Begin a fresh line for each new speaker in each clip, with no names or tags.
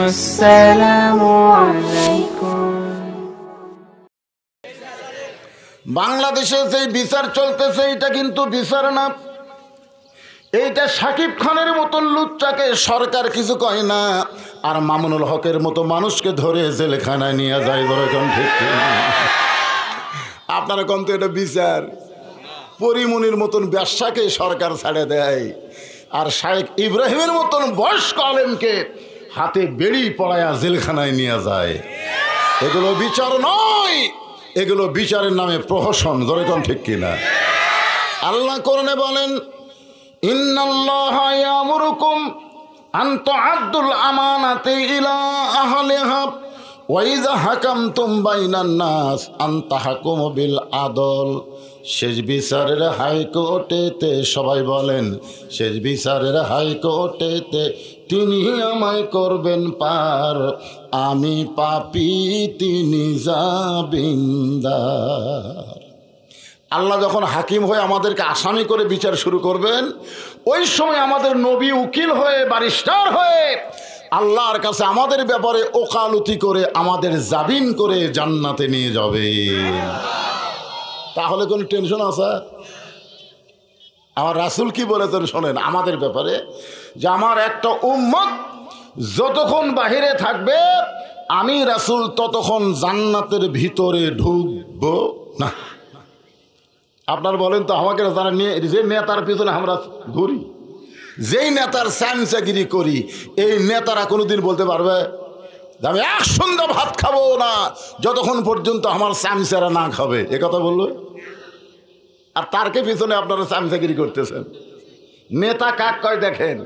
আসসালামু আলাইকুম।
বাংলাদেশে যে বিচার চলতেছে এটা কিন্তু বিচার না, এইটা সাকিব খানের মতন লুচ্চাকে সরকার কিছু কয় না, আর মামুনুল হকের মতো মানুষকে ধরে জেলখানায় নিয়ে যায়। ধরেন ঠিক কিনা? আপনারা কম তো এটা বিচার? পরিমনির মতন ব্যবসাকে সরকার ছাড়ে দেয়, আর শায়েখ ইব্রাহিমের মতন বয়স্ক আলেমকে হাতে বেড়ি পড়ায়া জেলখানায় নিয়ে যায়। এগুলো বিচার নয়, এগুলো বিচারের নামে প্রহসন। ধরেন ঠিক কিনা? আল্লাহ কোরআনে বলেন, ইন্নাল্লাহা ইয়ামুরুকুম আন তুআদ্দুল আমানাতি ইলা আহলিহা ওয়া ইযা হাকামতুম বাইনান নাস আন তাহকুমু বিল আদল। শেষ বিচারের হাইকোর্টেতে, সবাই বলেন, শেষ বিচারের হাইকোর্টেতে তিনি আমায় করবেন পার, আমি পাপী তিনি জামিনদার। আল্লাহ যখন হাকিম হয়ে আমাদেরকে আসামি করে বিচার শুরু করবেন, ওই সময় আমাদের নবী উকিল হয়ে, ব্যারিস্টার হয়ে আল্লাহর কাছে আমাদের ব্যাপারে ওকালতি করে আমাদের জামিন করে জান্নাতে নিয়ে যাবে। তাহলে কোনো টেনশন আছে? আমার রাসূল কি বলেছেন শোনেন আমাদের ব্যাপারে, যে আমার একটা উম্মত যতক্ষণ বাহিরে থাকবে আমি রাসূল ততক্ষণ জান্নাতের ভিতরে ঢুকবো না। আপনার বলেন তো, আমাকে যারা যে নেতার পিছনে আমরা ঘুরি, যেই নেতার স্যামচাগিরি করি, এই নেতারা কোনোদিন বলতে পারবে আমি এক সন্ধ্যা ভাত খাবো না যতক্ষণ পর্যন্ত আমার স্যামচারা না খাবে? এ কথা বললো। আর তারকে পিছনে আপনারা স্যামচাগিরি করতেছেন। নেতা কাক কয় দেখেন,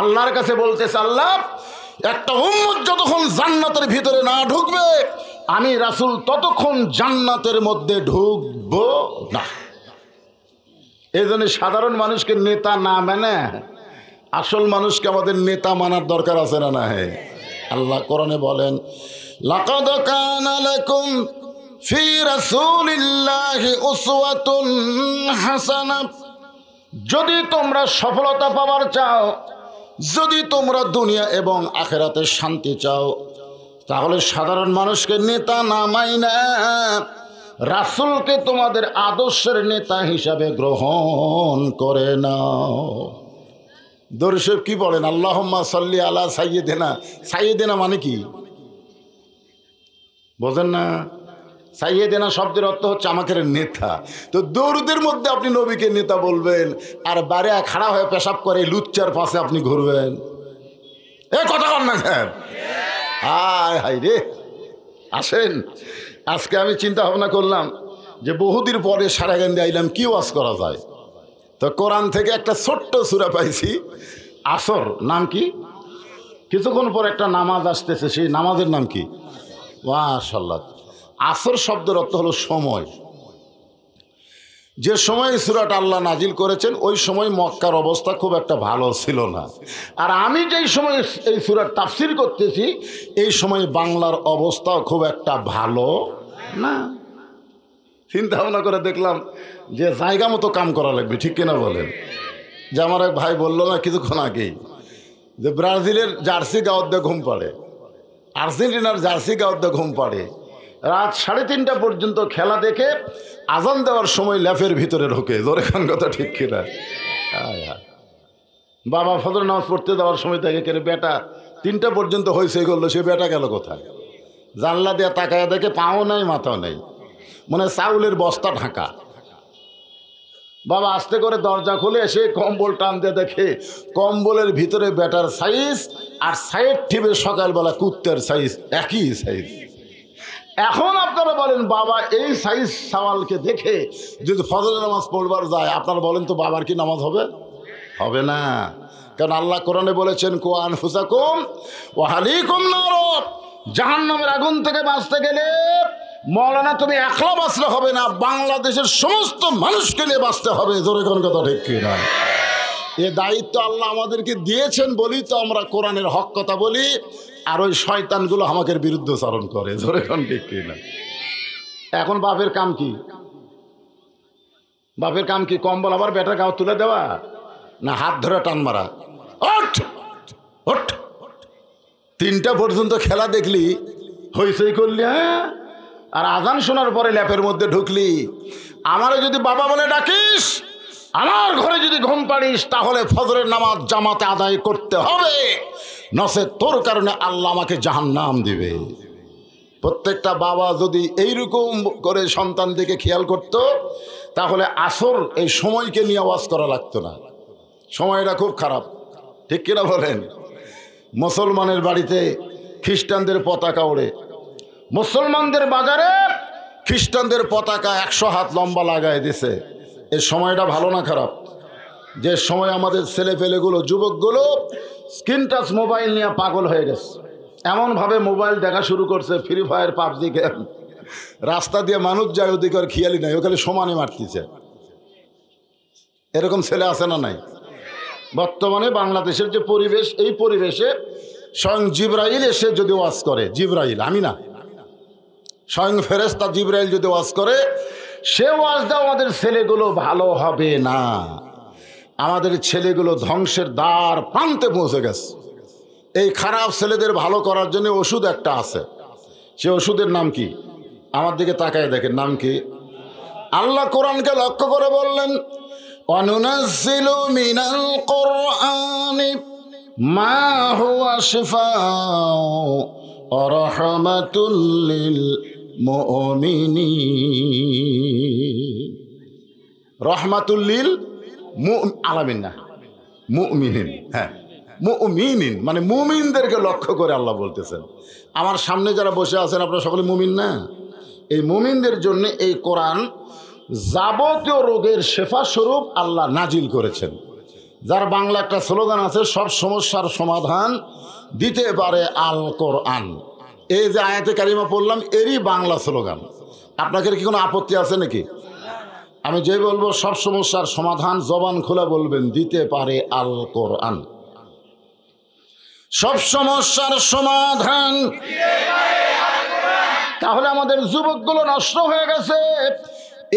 আল্লাহর কাছে বলতেছে, আল্লাহ একটা উম্মত যতক্ষণ জান্নাতের ভিতরে না ঢুকবে আমি রাসূল ততক্ষণ জান্নাতের মধ্যে ঢুকবো না। এই জন্য সাধারণ মানুষকে নেতা না মানে আসল মানুষকে আমাদের নেতা মানার দরকার আছে না? না, হ্যাঁ। আল্লাহ কোরআনে বলেন, লাকাদ কানা লাকুম ফি রাসূলিল্লাহি উসওয়াতুন হাসানাহ। যদি তোমরা সফলতা পাওয়ার চাও, যদি তোমরা দুনিয়া এবং আখিরাতে শান্তি চাও, তাহলে সাধারণ মানুষকে নেতা না মাইনা রাসূলকে তোমাদের আদর্শের নেতা হিসাবে গ্রহণ করে নাও। দর্শক কি বলেন? আল্লাহুম্মা সাল্লি আলা সাইয়্যিদিনা। সাইয়্যিদিনা মানে কি বোঝেন না? সাইয়্যিদিনা শব্দের অর্থ হচ্ছে আমাদের নেতা। তো দরুদের মধ্যে আপনি নবীকে নেতা বলবেন, আর বারে খাড়া হয়ে পেশাব করে লুচ্চার পাশে আপনি ঘুরবেন? এ কথা কর না স্যার। হায় হায় রে। আসেন, আজকে আমি চিন্তা ভাবনা করলাম যে বহুদিন পরে সারাগান্ধী আইলাম, কি ওয়াজ করা যায়। তো কোরআন থেকে একটা ছোট্ট সূরা পাইছি, আসর। নাম কি? কিছুক্ষণ পর একটা নামাজ আসতেছে, সেই নামাজের নাম কি? মাশাআল্লাহ। আসর শব্দের অর্থ হলো সময়। যে সময় সূরাটা আল্লাহ নাজিল করেছেন ওই সময় মক্কার অবস্থা খুব একটা ভালো ছিল না। আর আমি যেই সময় এই সূরার তাফসীর করতেছি এই সময় বাংলার অবস্থাও খুব একটা ভালো না। চিন্তা ভাবনা করে দেখলাম যে জায়গা মতো কাম করা লাগবে, ঠিক কিনা বলেন? যে আমার এক ভাই বললো না কিছুক্ষণ আগেই, যে ব্রাজিলের জার্সি গাওয়ার দিয়ে ঘুম পাড়ে, আর্জেন্টিনার জার্সি গাওয়ার দিয়ে ঘুম পাড়ে, রাত 3:30 পর্যন্ত খেলা দেখে আজান দেওয়ার সময় ল্যাফের ভিতরে ঢোকে। জোরে খান কথা, ঠিক কিনা? বাবা ফজর নামাজ পড়তে দেওয়ার সময় দেখে কেন বেটা 3টা পর্যন্ত হয়েছে করলো, সে বেটা গেল কোথায়? জানলা দিয়ে তাকায় দেখে পাও নাই মাথাও নেই, মনে চাউলের বস্তা ঢাকা। বাবা আস্তে করে দরজা খুলে এসে কম্বল টান দিয়ে দেখে কম্বলের ভিতরে বেটার সাইজ আর সাইড টিপে সকালবেলা কুত্তের সাইজ একই সাইজ। এখন আপনারা বলেন বাবা এই সাইজ সওয়ালকে দেখে যদি ফজর নামাজ পড়বার যায়, আপনারা বলেন তো বাবার কি নামাজ হবে? হবে না। কারণ আল্লাহ কোরআনে বলেছেন, কু আনফুসাকুম ওয়া আহলিকুম নার। জাহান্নামের আগুন থেকে বাঁচতে গেলে মৌলানা তুমি একলা বাঁচলে হবে না, বাংলাদেশের সমস্ত মানুষকে নিয়ে বাঁচতে হবে। জোরে কোন কথা, ঠিক কিনা? এ দায়িত্ব আল্লাহ আমাদেরকে দিয়েছেন বলি তো আমরা কোরআনের হক কথা বলি, আর ওই শয়তানগুলো আমাদের বিরুদ্ধচারণ করে। জোরে কোন, ঠিক কিনা? এখন বাপের কাম কি? বাপের কাম কি? কম্বল আবার বেটার গাও তুলে দেওয়া, না হাত ধরে টান মারা? ওঠ ওঠ, 3টা পর্যন্ত খেলা দেখলি, হইচই করলি, হ্যাঁ, আর আজান শোনার পরে ল্যাপের মধ্যে ঢুকলি। আমারে যদি বাবা বলে ডাকিস, আমার ঘরে যদি ঘুম পাড়িস, তাহলে ফজরের নামাজ জামাতে আদায় করতে হবে, নচেৎ তোর কারণে আল্লাহ আমাকে জাহান্নাম দিবে। প্রত্যেকটা বাবা যদি এইরকম করে সন্তান দিকে খেয়াল করত, তাহলে আসর এই সময়কে নিয়ে ওয়াজ করা লাগতো না। সময়টা খুব খারাপ, ঠিক কিনা বলেন? মুসলমানের বাড়িতে খ্রিস্টানদের পতাকা ওড়ে, মুসলমানদের বাজারে খ্রিস্টানদের পতাকা 100 হাত লম্বা লাগায় দিছে। এই সময়টা ভালো না খারাপ? যে সময় আমাদের ছেলেপেলেগুলো, যুবকগুলো স্ক্রিন টাচ মোবাইল নিয়ে পাগল হয়ে গেছে, এমনভাবে মোবাইল দেখা শুরু করছে, ফ্রি ফায়ার, পাবজি গেম। রাস্তা দিয়ে মানুষ যায়, ওদিকে আর খেয়ালই নাই, ওখানে সমানে মারতেছে। এরকম ছেলে আছে না নাই? বর্তমানে বাংলাদেশের যে পরিবেশ, এই পরিবেশে স্বয়ং জিবরাইল এসে যদি ওয়াজ করে, জিবরাইল, আমি না, স্বয়ং ফেরেশতা জিবরাইল যদি ওয়াজ করে, সে ওয়াজ দাও আমাদের ছেলেগুলো ভালো হবে না। আমাদের ছেলেগুলো ধ্বংসের দ্বার প্রান্তে পৌঁছে গেছে। এই খারাপ ছেলেদের ভালো করার জন্য ওষুধ একটা আছে। সে ওষুধের নাম কি? আমার দিকে তাকায় দেখেন, নাম কি? আল্লাহ কোরআনকে লক্ষ্য করে বললেন, অনুনাজ্জিলু মিনাল কুরআনি মা হুয়া শিফাউ ওয়া রাহমাতুল লিল মুমিনিন। রহমাতুল লিল আলামিন না, মুমিনিন। হ্যাঁ, মুমিনিন মানে মুমিনদেরকে লক্ষ্য করে আল্লাহ বলতেছেন। আমার সামনে যারা বসে আছেন, আপনারা সকলে মুমিন না? এই মুমিনদের জন্য এই কোরআন যাবতীয় রোগের শেফা স্বরূপ আল্লাহ নাজিল করেছেন। যার বাংলা একটা স্লোগান আছে, সব সমস্যার সমাধান দিতে পারে আল কোরআন। এই যে আয়াতে কারিমা পড়লাম, এরই বাংলা স্লোগান। আপনাদের কি কোনো আপত্তি আছে নাকি? আমি যে বলবো সব সমস্যার সমাধান, জবান খোলা বলবেন, দিতে পারে আল কোরআন। সব সমস্যার সমাধান। তাহলে আমাদের যুবকগুলো নষ্ট হয়ে গেছে।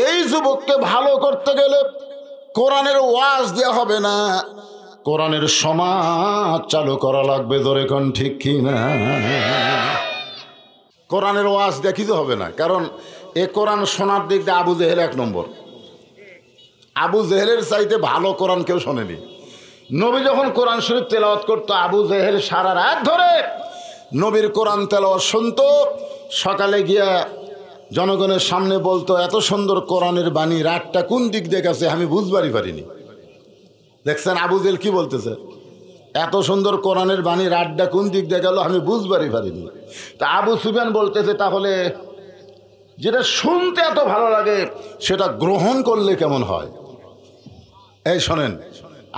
এই যুবককে ভালো করতে গেলে কোরআনের ওয়াজ দেওয়া হবে না, কোরআনের সমাজ চালু করা লাগবে। ধরে কোন ঠিক কি না? কোরআনের ওয়াজ দেখিতে হবে না, কারণ এ কোরআন শোনার দিক দিয়ে আবু জেহেল 1 নম্বর। আবু জেহেলের চাইতে ভালো কোরআন কেউ শোনেনি। নবী যখন কোরআন শরীফ তেলাওয়াত করতো, আবু জেহেল সারা রাত ধরে নবীর কোরআন তেলাওয়াত শুনতো। সকালে গিয়া জনগণের সামনে বলতো, এত সুন্দর কোরআনের বাণী, রাতটা কোন দিক দিয়ে গেছে আমি বুঝবারই পারিনি। দেখছেন আবু জেহেল কি বলতেছে? এত সুন্দর কোরআনের বাণী, রাতটা কোন দিক দিয়ে গেল আমি বুঝবারই পারিনি। তা আবু সুফিয়ান বলতেছে, তাহলে যেটা শুনতে এত ভালো লাগে সেটা গ্রহণ করলে কেমন হয়? এই শোনেন,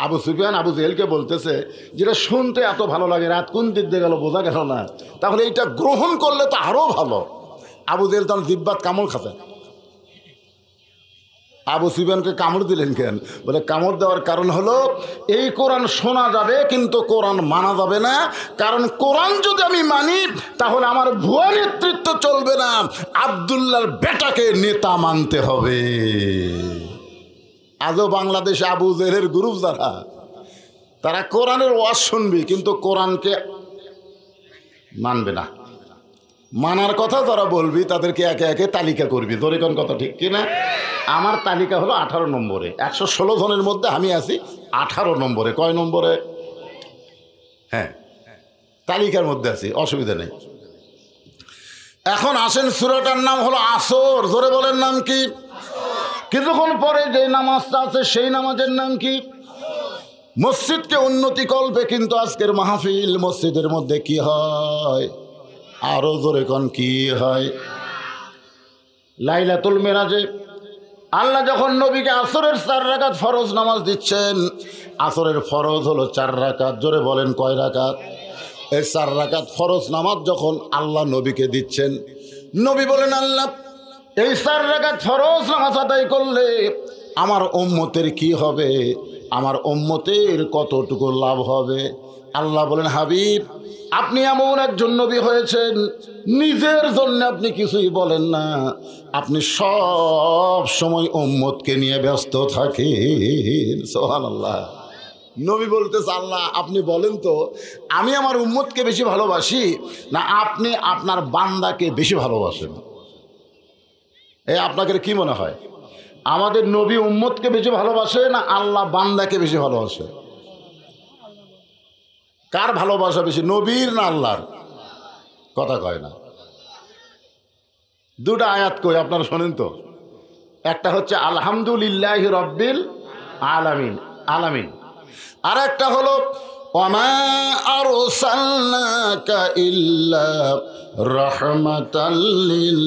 আবু সুফিয়ান আবু জেহেলকে বলতেছে, যেটা শুনতে এত ভালো লাগে, রাত কোন দিক দিয়ে গেল বোঝা গেল না, তাহলে এইটা গ্রহণ করলে তো আরো ভালো। আবু জেহেল তখন জিব্বাত কামড় খাতেন। আবু সুফিয়ানকে কামড় দিলেন কেন? বলে কামড় দেওয়ার কারণ হলো, এই কোরআন শোনা যাবে কিন্তু কোরআন মানা যাবে না। কারণ কোরআন যদি আমি মানি, তাহলে আমার ভুয়া নেতৃত্ব চলবে না, আব্দুল্লাহর বেটাকে নেতা মানতে হবে। আজও বাংলাদেশে আবু জেহেলের গ্রুপ যারা, তারা কোরআনের ওয়াজ শুনবি কিন্তু কোরআনকে মানবে না। মানার কথা যারা বলবি তাদেরকে একে একে তালিকা করবি। ধরে কোন কথা ঠিক কিনা? আমার তালিকা হলো 18 নম্বরে। 116 জনের মধ্যে আমি আছি 18 নম্বরে। কয় নম্বরে? হ্যাঁ, তালিকার মধ্যে আছি, অসুবিধা নেই। এখন আসেন, সূরাটার নাম হলো আসর। জোরে বলেন, নাম কি? কিছুক্ষণ পরে যে নামাজটা আছে সেই নামাজের নাম কি? মসজিদকে উন্নতি করবে, কিন্তু আজকের মাহফিল মসজিদের মধ্যে কি হয়? আরো জোরে কোন কি হয়? লাইলাতুল মেরাজে আল্লাহ যখন নবীকে আসরের 4 রাকাত ফরজ নামাজ দিচ্ছেন, আসরের ফরজ হলো 4 রাকাত। জোরে বলেন কয় রাকাত? এই 4 রাকাত ফরজ নামাজ যখন আল্লাহ নবীকে দিচ্ছেন, নবী বলেন, আল্লাহ এই 4 রাকাত ফরজ নামাজ আদায় করলে আমার উম্মতের কি হবে? আমার উম্মতের কতটুকু লাভ হবে? আল্লাহ বলেন, হাবিব আপনি এমন একজন নবী হয়েছেন, নিজের জন্য আপনি কিছুই বলেন না, আপনি সব সময় উম্মতকে নিয়ে ব্যস্ত থাকেন। সুবহানাল্লাহ। নবী বলতেছে আল্লাহ আপনি বলেন তো আমি আমার উম্মতকে বেশি ভালোবাসি না আপনি আপনার বান্দাকে বেশি ভালোবাসেন? আপনাকে কি মনে হয়, আমাদের নবী উম্মতকে বেশি ভালোবাসে না আল্লাহ বান্দাকে বেশি ভালোবাসে? কার ভালোবাসা বেশি, নবীর না আল্লাহর? কথা কয় না। দুটা আয়াত কই আপনারা শোনেন তো। একটা হচ্ছে আলহামদুলিল্লাহি রাব্বিল আলামিন, আলামিন। আর একটা হলো ওয়ামা আরসালনাকা ইল্লা রাহমাতাল লিল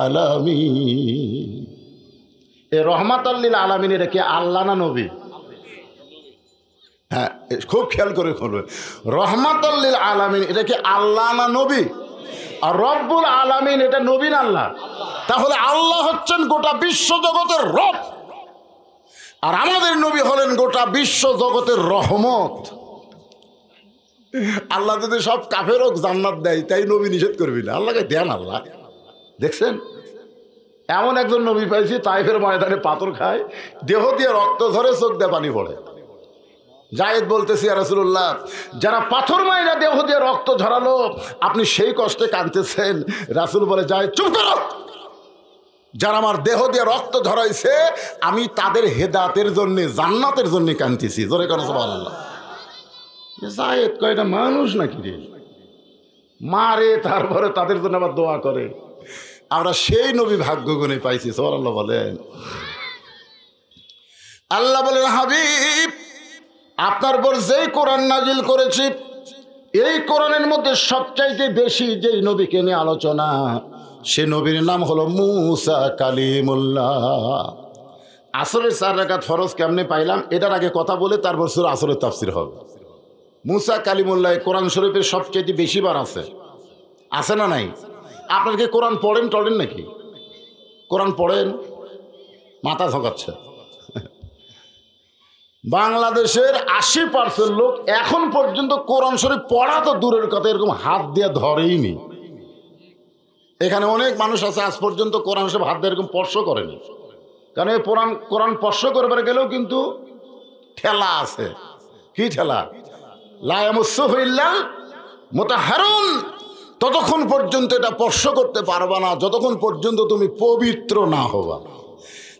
আলামিন। এই রহমাতাল লিল আলামিন এটা কি আল্লাহ না নবী? হ্যাঁ, খুব খেয়াল করে করবে, রহমাতাল লিল আলামিন এটা কি আল্লাহ না নবী? আর রব্বুল আলামিন এটা নবী না আল্লাহ? তাহলে আল্লাহ হচ্ছেন গোটা বিশ্ব জগতের রব, আর আমাদের নবী হলেন গোটা বিশ্ব জগতের রহমত। আল্লাহ যদি সব কাফেরও জান্নাত দেয় তাই নবী নিষেধ করবি না? আল্লাহকে দেন। আল্লাহ দেখছেন এমন একজন নবী পাইছি তাইফের ময়দানে পাথর খায়, দেহ দিয়ে রক্ত ঝরে, চোখ দিয়ে পানি পড়ে। জায়েদ বলতেছি ইয়া রাসূলুল্লাহ, যারা পাথর মাইরা দেহ দিয়ে রক্ত ঝরালো আপনি সেই কষ্টে কাঁদতেছেন। রাসূল বলে জায়েদ চুপ করো, যারা আমার দেহ দিয়ে রক্ত ঝরাইছে আমি তাদের হেদায়েতের জন্য, জান্নাতের জন্য কাঁদতেছি। জোরে কেন সুবহানাল্লাহ। জায়েদ কয় এটা মানুষ নাকি রে, মারে তারপরে তাদের জন্য আবার দোয়া করে। আমরা সেই নবী ভাগ্য গুণে পাইছি। সুবহানাল্লাহ বলেন। আল্লাহ বলেন হাবিব আপনার উপর যেই কোরআন নাজিল করেছি এই কোরআনের মধ্যে সবচাইতে বেশি যেই নবীকে নিয়ে আলোচনা সে নবীর নাম হলো মুসা কালিমুল্লাহ। আসরের 4 রাকাত ফরজ কেমনে পাইলাম এটার আগে কথা বলে তারপর সূরা আসরের তাফসীর হবে। মুসা কালিমুল্লাহ কোরআন শরীফের সবচাইতে বেশি বার আছে না নাই? আপনার কি কোরআন পড়েন টড়েন নাকি? কোরআন পড়েন? মাথা ঝকাচ্ছে। বাংলাদেশের 80% লোক এখন পর্যন্ত কোরআন শরীফ পড়া তো দূরের কথা এরকম হাত দিয়ে ধরেইনি। এখানে অনেক মানুষ আছে আজ পর্যন্ত কোরআন শরীফ হাত দিয়ে এরকম স্পর্শ করেনি। কারণ এই কোরআন স্পর্শ করবার গেলেও কিন্তু ঠেলা আছে। কি ঠেলা? লা ইয়ামাসসুহু ইল্লাল মুতাহহারুন। ততক্ষণ পর্যন্ত এটা স্পর্শ করতে পারবা না যতক্ষণ পর্যন্ত তুমি পবিত্র না হবা।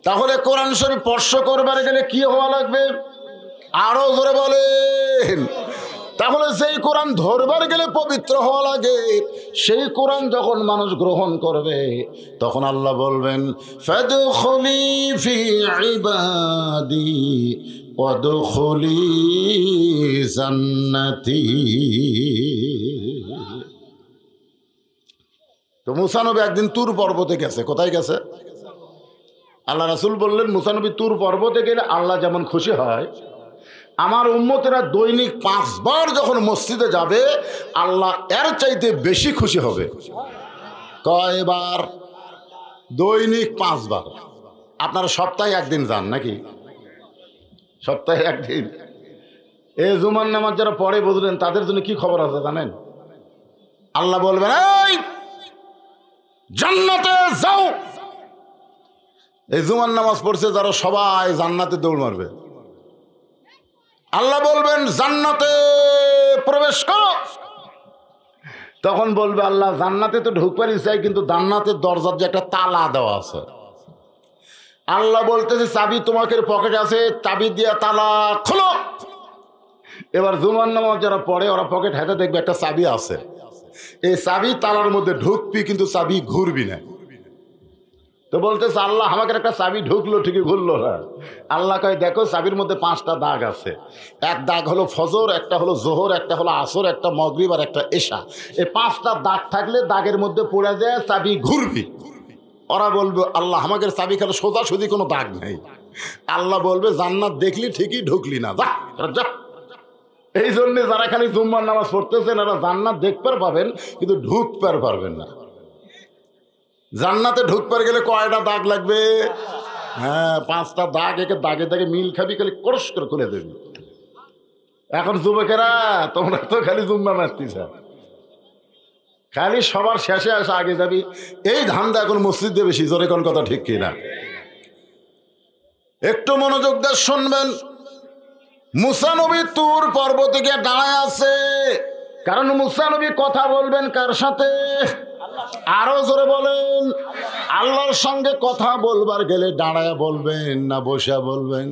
তাহলে কোরআন শরীফ স্পর্শ করবার গেলে কি হওয়া লাগবে? আরো জোরে বলেন। তাহলে সেই কোরআন ধরবার গেলে পবিত্র হওয়া লাগে। সেই কোরআন যখন মানুষ গ্রহণ করবে তখন আল্লাহ বলবেন ফাদখুলি ফি ইবাদি ওয়াদখুলি জান্নাতি। তো মুসা নবী একদিন তুর পর্বতে গেছে। কোথায় গেছে? আল্লাহ রাসূল বললেন মুসা নবী তুর পর্বতে গেলে আল্লাহ যেমন খুশি হয় আমার উম্মতেরা দৈনিক 5 বার যখন মসজিদে যাবে আল্লাহ এর চাইতে বেশি খুশি হবে। কয়বার? দৈনিক 5 বার। আপনারা সপ্তাহে একদিন যান নাকি? সপ্তাহে একদিন। এই জুমার নামাজ যারা পড়ে বুঝলেন তাদের জন্য কি খবর আছে জানেন? আল্লাহ বলবেন এই জান্নাতে যাও। এই জুমার নামাজ পড়ছে যারা সবাই জান্নাতে দৌড় মারবে। আল্লাহ বলবেন জান্নাতে প্রবেশ করো। তখন বলবে আল্লাহ জান্নাতে তো ঢুকবারই চাই কিন্তু জান্নাতের দরজার যে একটা তালা দেওয়া আছে। আল্লাহ বলতেছে চাবি তোমাকে পকেটে আছে, চাবি দিয়ে তালা খোলো। এবার জুমার নামাজ যারা পড়ে ওরা পকেট হাতে দেখবে একটা চাবি আছে। এই চাবি তালার মধ্যে ঢুকবি কিন্তু চাবি ঘুরবি না। তো বলতেছে আল্লাহ আমাকে একটা চাবি ঢুকলো ঠিকই ঘুরলো না। আল্লাহ কয় দেখো চাবির মধ্যে 5টা দাগ আছে। এক দাগ হলো ফজর, একটা হলো জোহর, একটা হলো আসর, একটা মাগরিব আর একটা এশা। এই 5টা দাগ থাকলে দাগের মধ্যে পড়ে যায় চাবি ঘুরবি। ওরা বলবে আল্লাহ আমাকে চাবি খেলে সোজাসুজি কোনো দাগ নেই। আল্লাহ বলবে জান্নাত দেখলি ঠিকই ঢুকলি না, যা যা। এই জন্যে যারা খালি জুম্মার নামাজ পড়তেছেন এরা জান্নাত দেখতে পাবেন কিন্তু ঢুকতে পারবেন না। জান্নাতে ঢুকবার গেলে কয়টা দাগ লাগবে? হ্যাঁ 5টা দাগ। একে দাগে দাগে মিল খাবি খালি করস করে খুলে দেবি। এখন যুবকেরা তোমরা তো খালি জুম্মা মারতিস, খালি সবার শেষে আসে আগে যাবি, এই ধান্দা এখন মসজিদে বেশি। জোরে কোন কথা ঠিক কিনা? একটু মনোযোগ দিয়ে শুনবেন। মুসা নবী তুর পর্বতে গিয়ে দাঁড়ায় আছে, কারণ মুসা নবী কথা বলবেন কার সাথে? আরো জোরে বলেন। আল্লাহর সঙ্গে কথা বলবার গেলে দাঁড়ায় বলবেন না বসে বলবেন?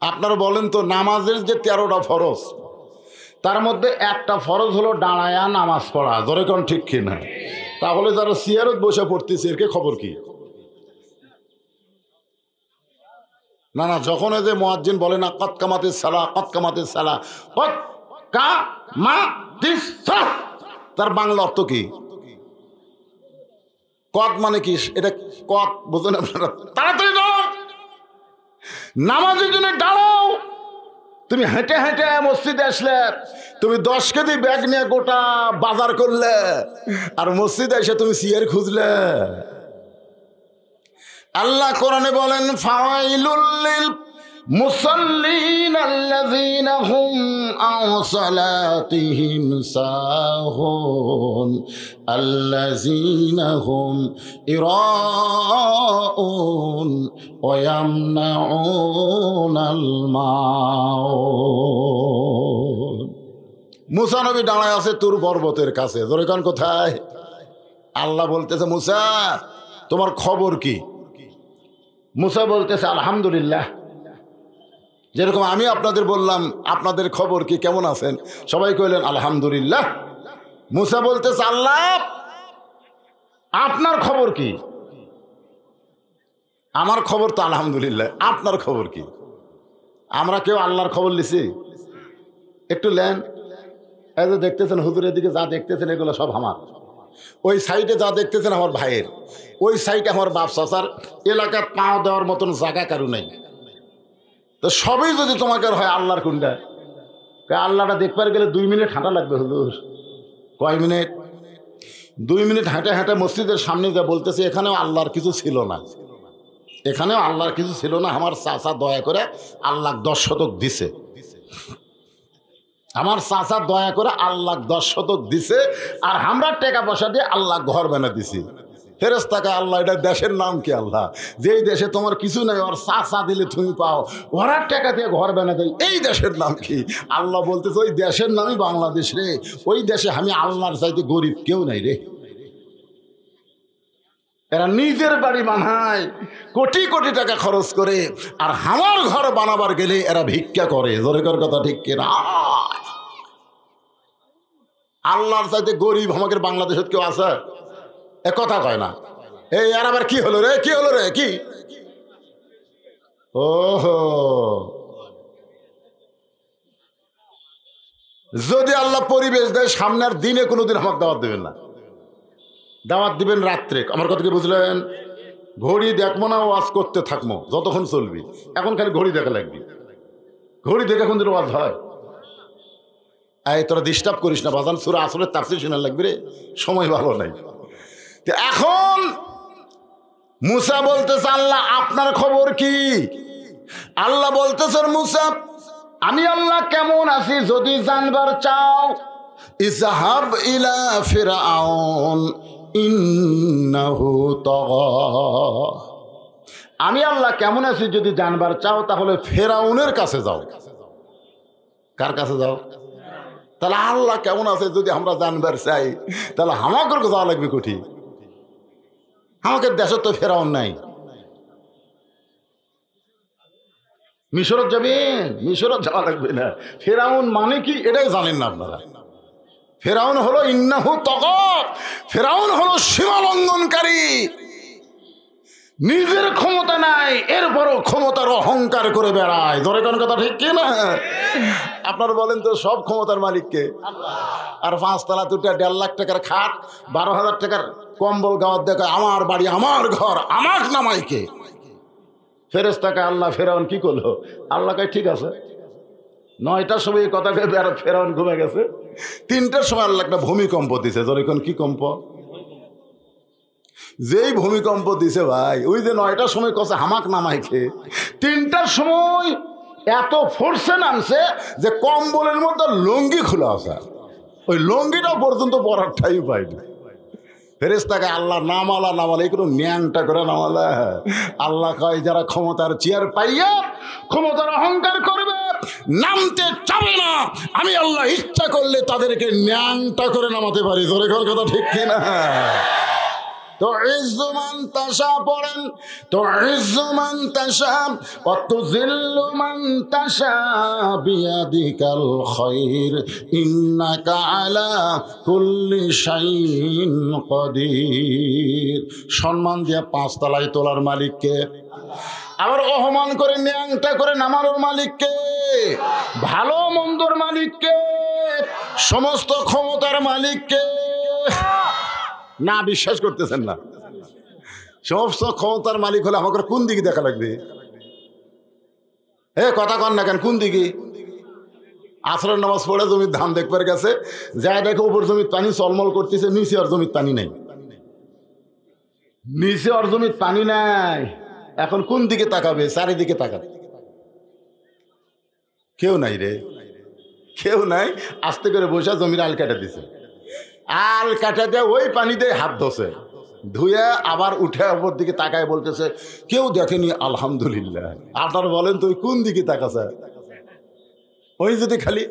আপনারা বলেন তো, নামাজের যে 13টা ফরজ, তার মধ্যে একটা ফরজ হলো দাঁড়ায়া নামাজ পড়া। জোরে কোন ঠিক কিনা? তাহলে যারা সিয়ারত বসে পড়তেছে এর খবর কি? না না, যখন এই যে মুয়াজ্জিন বলে না কত কামাতে সালা, কত কামাতে সালা, কত কা মা দিস, তার বাংলা অর্থ কি? কত মানে কি? এটা কত বুঝুন আপনারা? তাড়াতাড়ি দাঁড়াও, নামাজের জন্য দাঁড়াও। তুমি হেঁটে হেঁটে মসজিদে আসলে, তুমি 10 কেজি ব্যাগ নিয়ে গোটা বাজার করলে, আর মসজিদে এসে তুমি সিয়ার খুঁজলে। আল্লাহ কোরআনে বলেন, ফাওয়াইলুল লিল মুসাল্লিন আল্লাযীনা হুম আন সালাতিহিম সাহুন আল্লাযীনা হুম ইরাউন ওয়া ইয়ামনাউনাল মাউন। মুসা নবী দাঁড়ায় আছে তুর পর্বতের কাছে। জোরে কোন কোথায়? আল্লাহ বলতেছে, মুসা তোমার খবর কি? মুসা বলতেছে, আলহামদুলিল্লাহ। যেরকম আমি আপনাদের বললাম আপনাদের খবর কি, কেমন আছেন, সবাই কইলেন আলহামদুলিল্লাহ। মুসা বলতেছে, আল্লাহ আপনার খবর কি? আমার খবর তো আলহামদুলিল্লাহ, আপনার খবর কি? আমরা কেউ আল্লাহর খবর লিছি? একটু লেন। এই যে দেখতেছেন হুজুরের দিকে যা দেখতেছেন এগুলো সব আমার। ওই সাইডে যা দেখতেছেন আমার ভাইয়ের, ওই সাইডে আমার বাপ চাচার। এলাকার পাও দেওয়ার মতন জায়গা কারু নেই। তো সবই যদি তোমাকে হয় আল্লাহর কোনটা? আল্লাহটা দেখবার গেলে 2 মিনিট হাঁটা লাগবে হুজুর। কয় মিনিট? 2 মিনিট হাঁটে হাঁটে মসজিদের সামনে যা বলতেছে, এখানেও আল্লাহর কিছু ছিল না, এখানেও আল্লাহর কিছু ছিল না। আমার চাচা দয়া করে আল্লাহ 10 শতক দিছে, আমার চাচা দয়া করে আল্লাহ 10 শতক দিছে, আর আমরা টাকা পয়সা দিয়ে আল্লাহ ঘর বানা দিছি। ফেরেশতাকে আল্লাহ, এটা দেশের নাম কি? আল্লাহ যেই দেশে তোমার কিছু নাই, ওর চাচা দিলে তুমি পাও, ওরা টাকা দিয়ে ঘর বানা দেয়, এই দেশের নাম কি? আল্লাহ বলতেছে, ওই দেশের নামই বাংলাদেশ রে। ওই দেশে আমি আল্লাহর চাইতে গরিব কেউ নাই রে। এরা নিজের বাড়ি বানায় কোটি কোটি টাকা খরচ করে, আর আমার ঘর বানাবার গেলে এরা ভিক্ষা করে। জোরেকর কথা ঠিক কিনা? আল্লাহর চাইতে গরিব আমাদের বাংলাদেশে কেউ আছে? এ কথা কয় না। এই আর আবার কি হলো রে, কি হলো রে, কি? ওহো, যদি আল্লাহ পরিবেশ দেয়, সামনের দিনে কোনোদিন আমাকে দাওয়াত দেবেন না, দাওয়াত দিবেন রাত্রে। আমার কথা কি বুঝলেন? ঘড়ি দেখবো না, ওয়াজ করতে থাকবো যতক্ষণ চলবি। এখন খালি ঘড়ি দেখা লাগবে, ঘড়ি দেখে কোন দিন ওয়াজ হয়? এই তোরা ডিস্টার্ব করিস না বাজান, সূরা আসরের তাফসীর শোনা লাগবে রে, সময় ভালো নাই। এখন মুসা বলতেছে, আল্লাহ আপনার খবর কি? আল্লাহ বলতেছেন, মুসা আমি আল্লাহ কেমন আছি যদি জানবার চাও, ইযহাব ইলা ফিরআউন ইন্নাহু তাগা। আমি আল্লাহ কেমন আছি যদি জানবার চাও, তাহলে ফেরাউনের কাছে যাও। কার কাছে যাও? তাহলে আল্লাহ কেমন আছে যদি আমরা জানবার চাই, তাহলে আমাকে যাওয়া লাগবে কোঠি? আমাদের দেশে তো ফেরাউন নাই। মিশরত যাবেন? মিশরত যাওয়া লাগবে না। ফেরাউন মানে কি এটাই জানেন না আপনারা। ফেরাউন হলো ইন্নাহু তাগা, ফেরাউন হলো সীমা লঙ্ঘনকারী। নিজের ক্ষমতা নাই, এরপরও ক্ষমতার অহংকার করে বেড়ায়। ধরে কোন কথা ঠিক কি না? আপনারা বলেন তো, সব ক্ষমতার মালিককে? আর 5 তলা দুটা 1.5 লাখ টাকার খাট, 12,000 টাকার কম্বল গাওয়ার দেখে আমার বাড়ি আমার ঘর আমার নামাইকে। ফেরেশতাকে আল্লাহ ফেরাউন কি করলো? আল্লাহ কয় ঠিক আছে। 9টার সময় এই কথা ভেবে আর ফেরাউন ঘুমে গেছে। 3টার সময় আল্লাহ একটা ভূমিকম্প দিছে। ধরে কোন কি কম্প? যেই ভূমিকম্প দিছে ভাই, ওই যে 9টার সময় কষে হামাক নামাইকে, 3টার সময় এত ফোর্সে নামছে যে কম্বলের মধ্যে লুঙ্গি খোলা আছে, ওই লুঙ্গিটা পর্যন্ত পরার ঠাই পাইনি। ফেরেশতাকে আল্লাহ নামালা নামালা এগুলো ন্যাংটা করে নামালা। আল্লাহ কয় যারা ক্ষমতার চেয়ার পাইয়া ক্ষমতার অহংকার করবে, নামতে চাবে না, আমি আল্লাহ ইচ্ছা করলে তাদেরকে ন্যাংটা করে নামাতে পারি। জোরে কর কথা ঠিক কিনা? তো ইজ্জুমান তাশা পড়েন, তো ইজ্জুমান তাশা ওয়া তুযিল্লু মান তাশা বিয়াদিকাল খায়র ইন্নাকা আলা কুল্লি শাইইন কাদির। সম্মান দিয়ে পাঁচতলায় তোলার মালিককে, আবার অপমান করে ন্যাংটা করে নামানোর মালিককে, ভালো মন্দর মালিককে, সমস্ত ক্ষমতার মালিককে। না, বিশ্বাস করতেছেন না? সমস্ত ক্ষমতার মালিক হলে আমাকে কোন দিকে দেখা লাগবে? কথা কন না কেন? কোন দিকে? আসরের নামাজ পড়ে জমির ধান দেখবার গেছে, যাই দেখে উপর জমির পানি চলমল করতেছে, নিচে আর জমির পানি নাই, নিচে আর জমির পানি নাই। এখন কোন দিকে তাকাবে? চারিদিকে তাকাবে, কেউ নাই রে, কেউ নাই। আস্তে করে বসে জমির আল কাটা দিছে, আল কাটা দিয়ে ওই পানিতে হাত ধসে, ধুয়ে আবার উঠে ওপর দিকে তাকায় বলতেছে কেউ দেখেনি, আলহামদুলিল্লাহ। আপনার বলেন তো কোন দিকে তাকাছে? ওই যদি খালি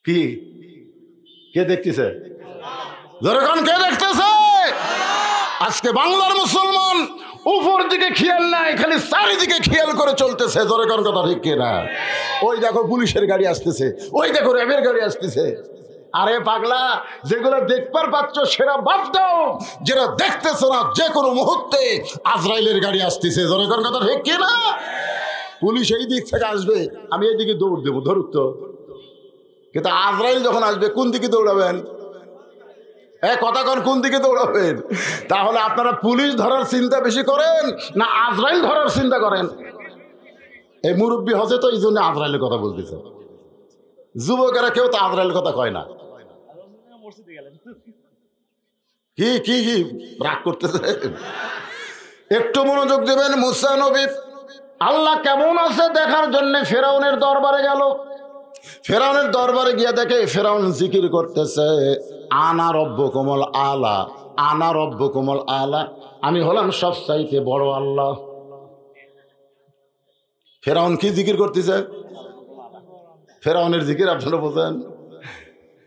কি কে দেখতেছে? যখন কে দেখতেছে? আজকে বাংলার মুসলমান উপর দিকে খেয়াল নাই, খালি চারিদিকে খেয়াল করে চলতেছে। জোরে কোন কথা ঠিক কিনা? ওই দেখো পুলিশের গাড়ি আসতেছে, ওই দেখো র্যাবের গাড়ি আসতেছে। আরে পাগলা, যেগুলো দেখবার পাচ্ছ সেটা বাদ দাও, যেটা দেখতেছ না যে কোনো মুহূর্তে আজরাইলের গাড়ি আসতেছে। জোরে কোন কথা ঠিক কিনা? পুলিশ এই দিক থেকে আসবে, আমি এইদিকে দৌড় দেবো, ধরুক তো। কিন্তু আজরাইল যখন আসবে কোন দিকে দৌড়াবেন? কথা কন, কোন দিকে দৌড়াবেন? তাহলে আপনারা পুলিশ ধরার চিন্তা বেশি করেন না আজরাইল ধরার চিন্তা করেন? এই মুরব্বী হচ্ছে তো এই জন্য আজরাইলের কথা বলতেছে। যুবকেরা কেউ তো আজরাইলের কথা কয় না। কি কি কি রাগ করতেছে? একটু মনোযোগ দেবেন। মুসা নবী আল্লাহ কেমন আছে দেখার জন্য ফেরাউনের দরবারে গেল। ফেরাউনের দরবারে গিয়ে দেখে ফেরাউন জিকির করতেছে, আনা রব্বুকুমুল আলা, আনা রব্বুকুমুল আলা, আমি হলাম সবচাইতে বড় আল্লাহ। ফেরাউন কি জিকির করতেছে? ফেরাউনের জিকির আপনারা বোঝেন?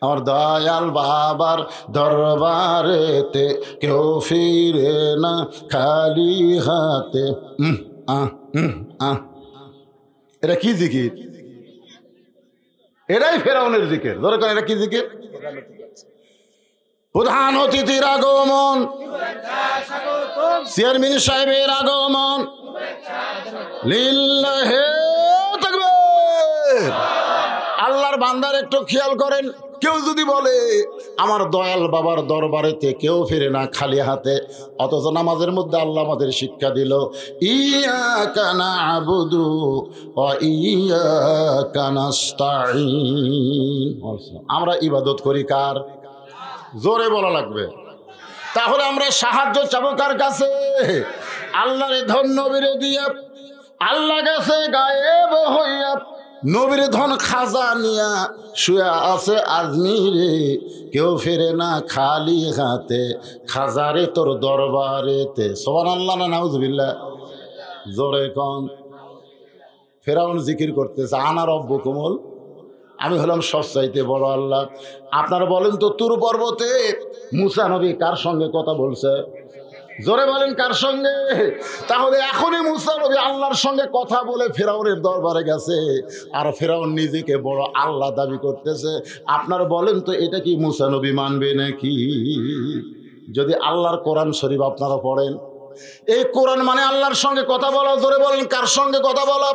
আমার দয়াল বাবার দরবারেতে কেউ ফিরে না খালি হাতে। এটা কি জিকির? এটাই ফেরাউনের জিকির। ধরে কেন এটা কি জিকির? প্রধান অতিথির আগমন, চেয়ারম্যান সাহেবের আগমন, লিল্লাহে তাকবীর। আল্লাহর বান্দার একটু খেয়াল করেন, কেউ যদি বলে আমার দয়াল বাবার দরবারেতে কেউ ফিরে না খালি হাতে, অথচ নামাজের মধ্যে আল্লাহ আমাদের শিক্ষা দিল ইয়াকা না'বুদু ওয়া ইয়াকা নাস্তাঈন, আমরা ইবাদত করি কার? জোরে বলা লাগবে। তাহলে আমরা সাহায্য চাবো কার কাছে? আল্লাহর ধন নবীরে দিয়া, আল্লাহ গেছে গায়েব হইয়া, নবীর ধন খাজা নিয়া শুয়া আছে আজমিরে, কেউ ফেরে না খালি হাতে, খাজারে তোর দরবারেতে। সুবহানাল্লাহ না নাউজুবিল্লাহ? জোরে কোন। ফেরাউন জিকির করতেছে আনা রব্বুকুমুল, আমি হলাম সবচাইতে বড় আল্লাহ। আপনারা বলেন তো তুর পর্বতে মুসা নবী কার সঙ্গে কথা বলছে? জোরে বলেন কার সঙ্গে? তাহলে এখনই মুসা নবী আল্লাহর সঙ্গে কথা বলে ফেরাউনের দরবারে গেছে, আর ফেরাউন নিজেকে বড় আল্লাহ দাবি করতেছে। আপনারা বলেন তো এটা কি মুসা নবী মানবে নাকি? যদি আল্লাহর কোরআন শরীফ আপনারা পড়েন, এই কোরআন মানে আল্লাহর সঙ্গে কথা বলা। জোরে বলেন কার সঙ্গে কথা বলা?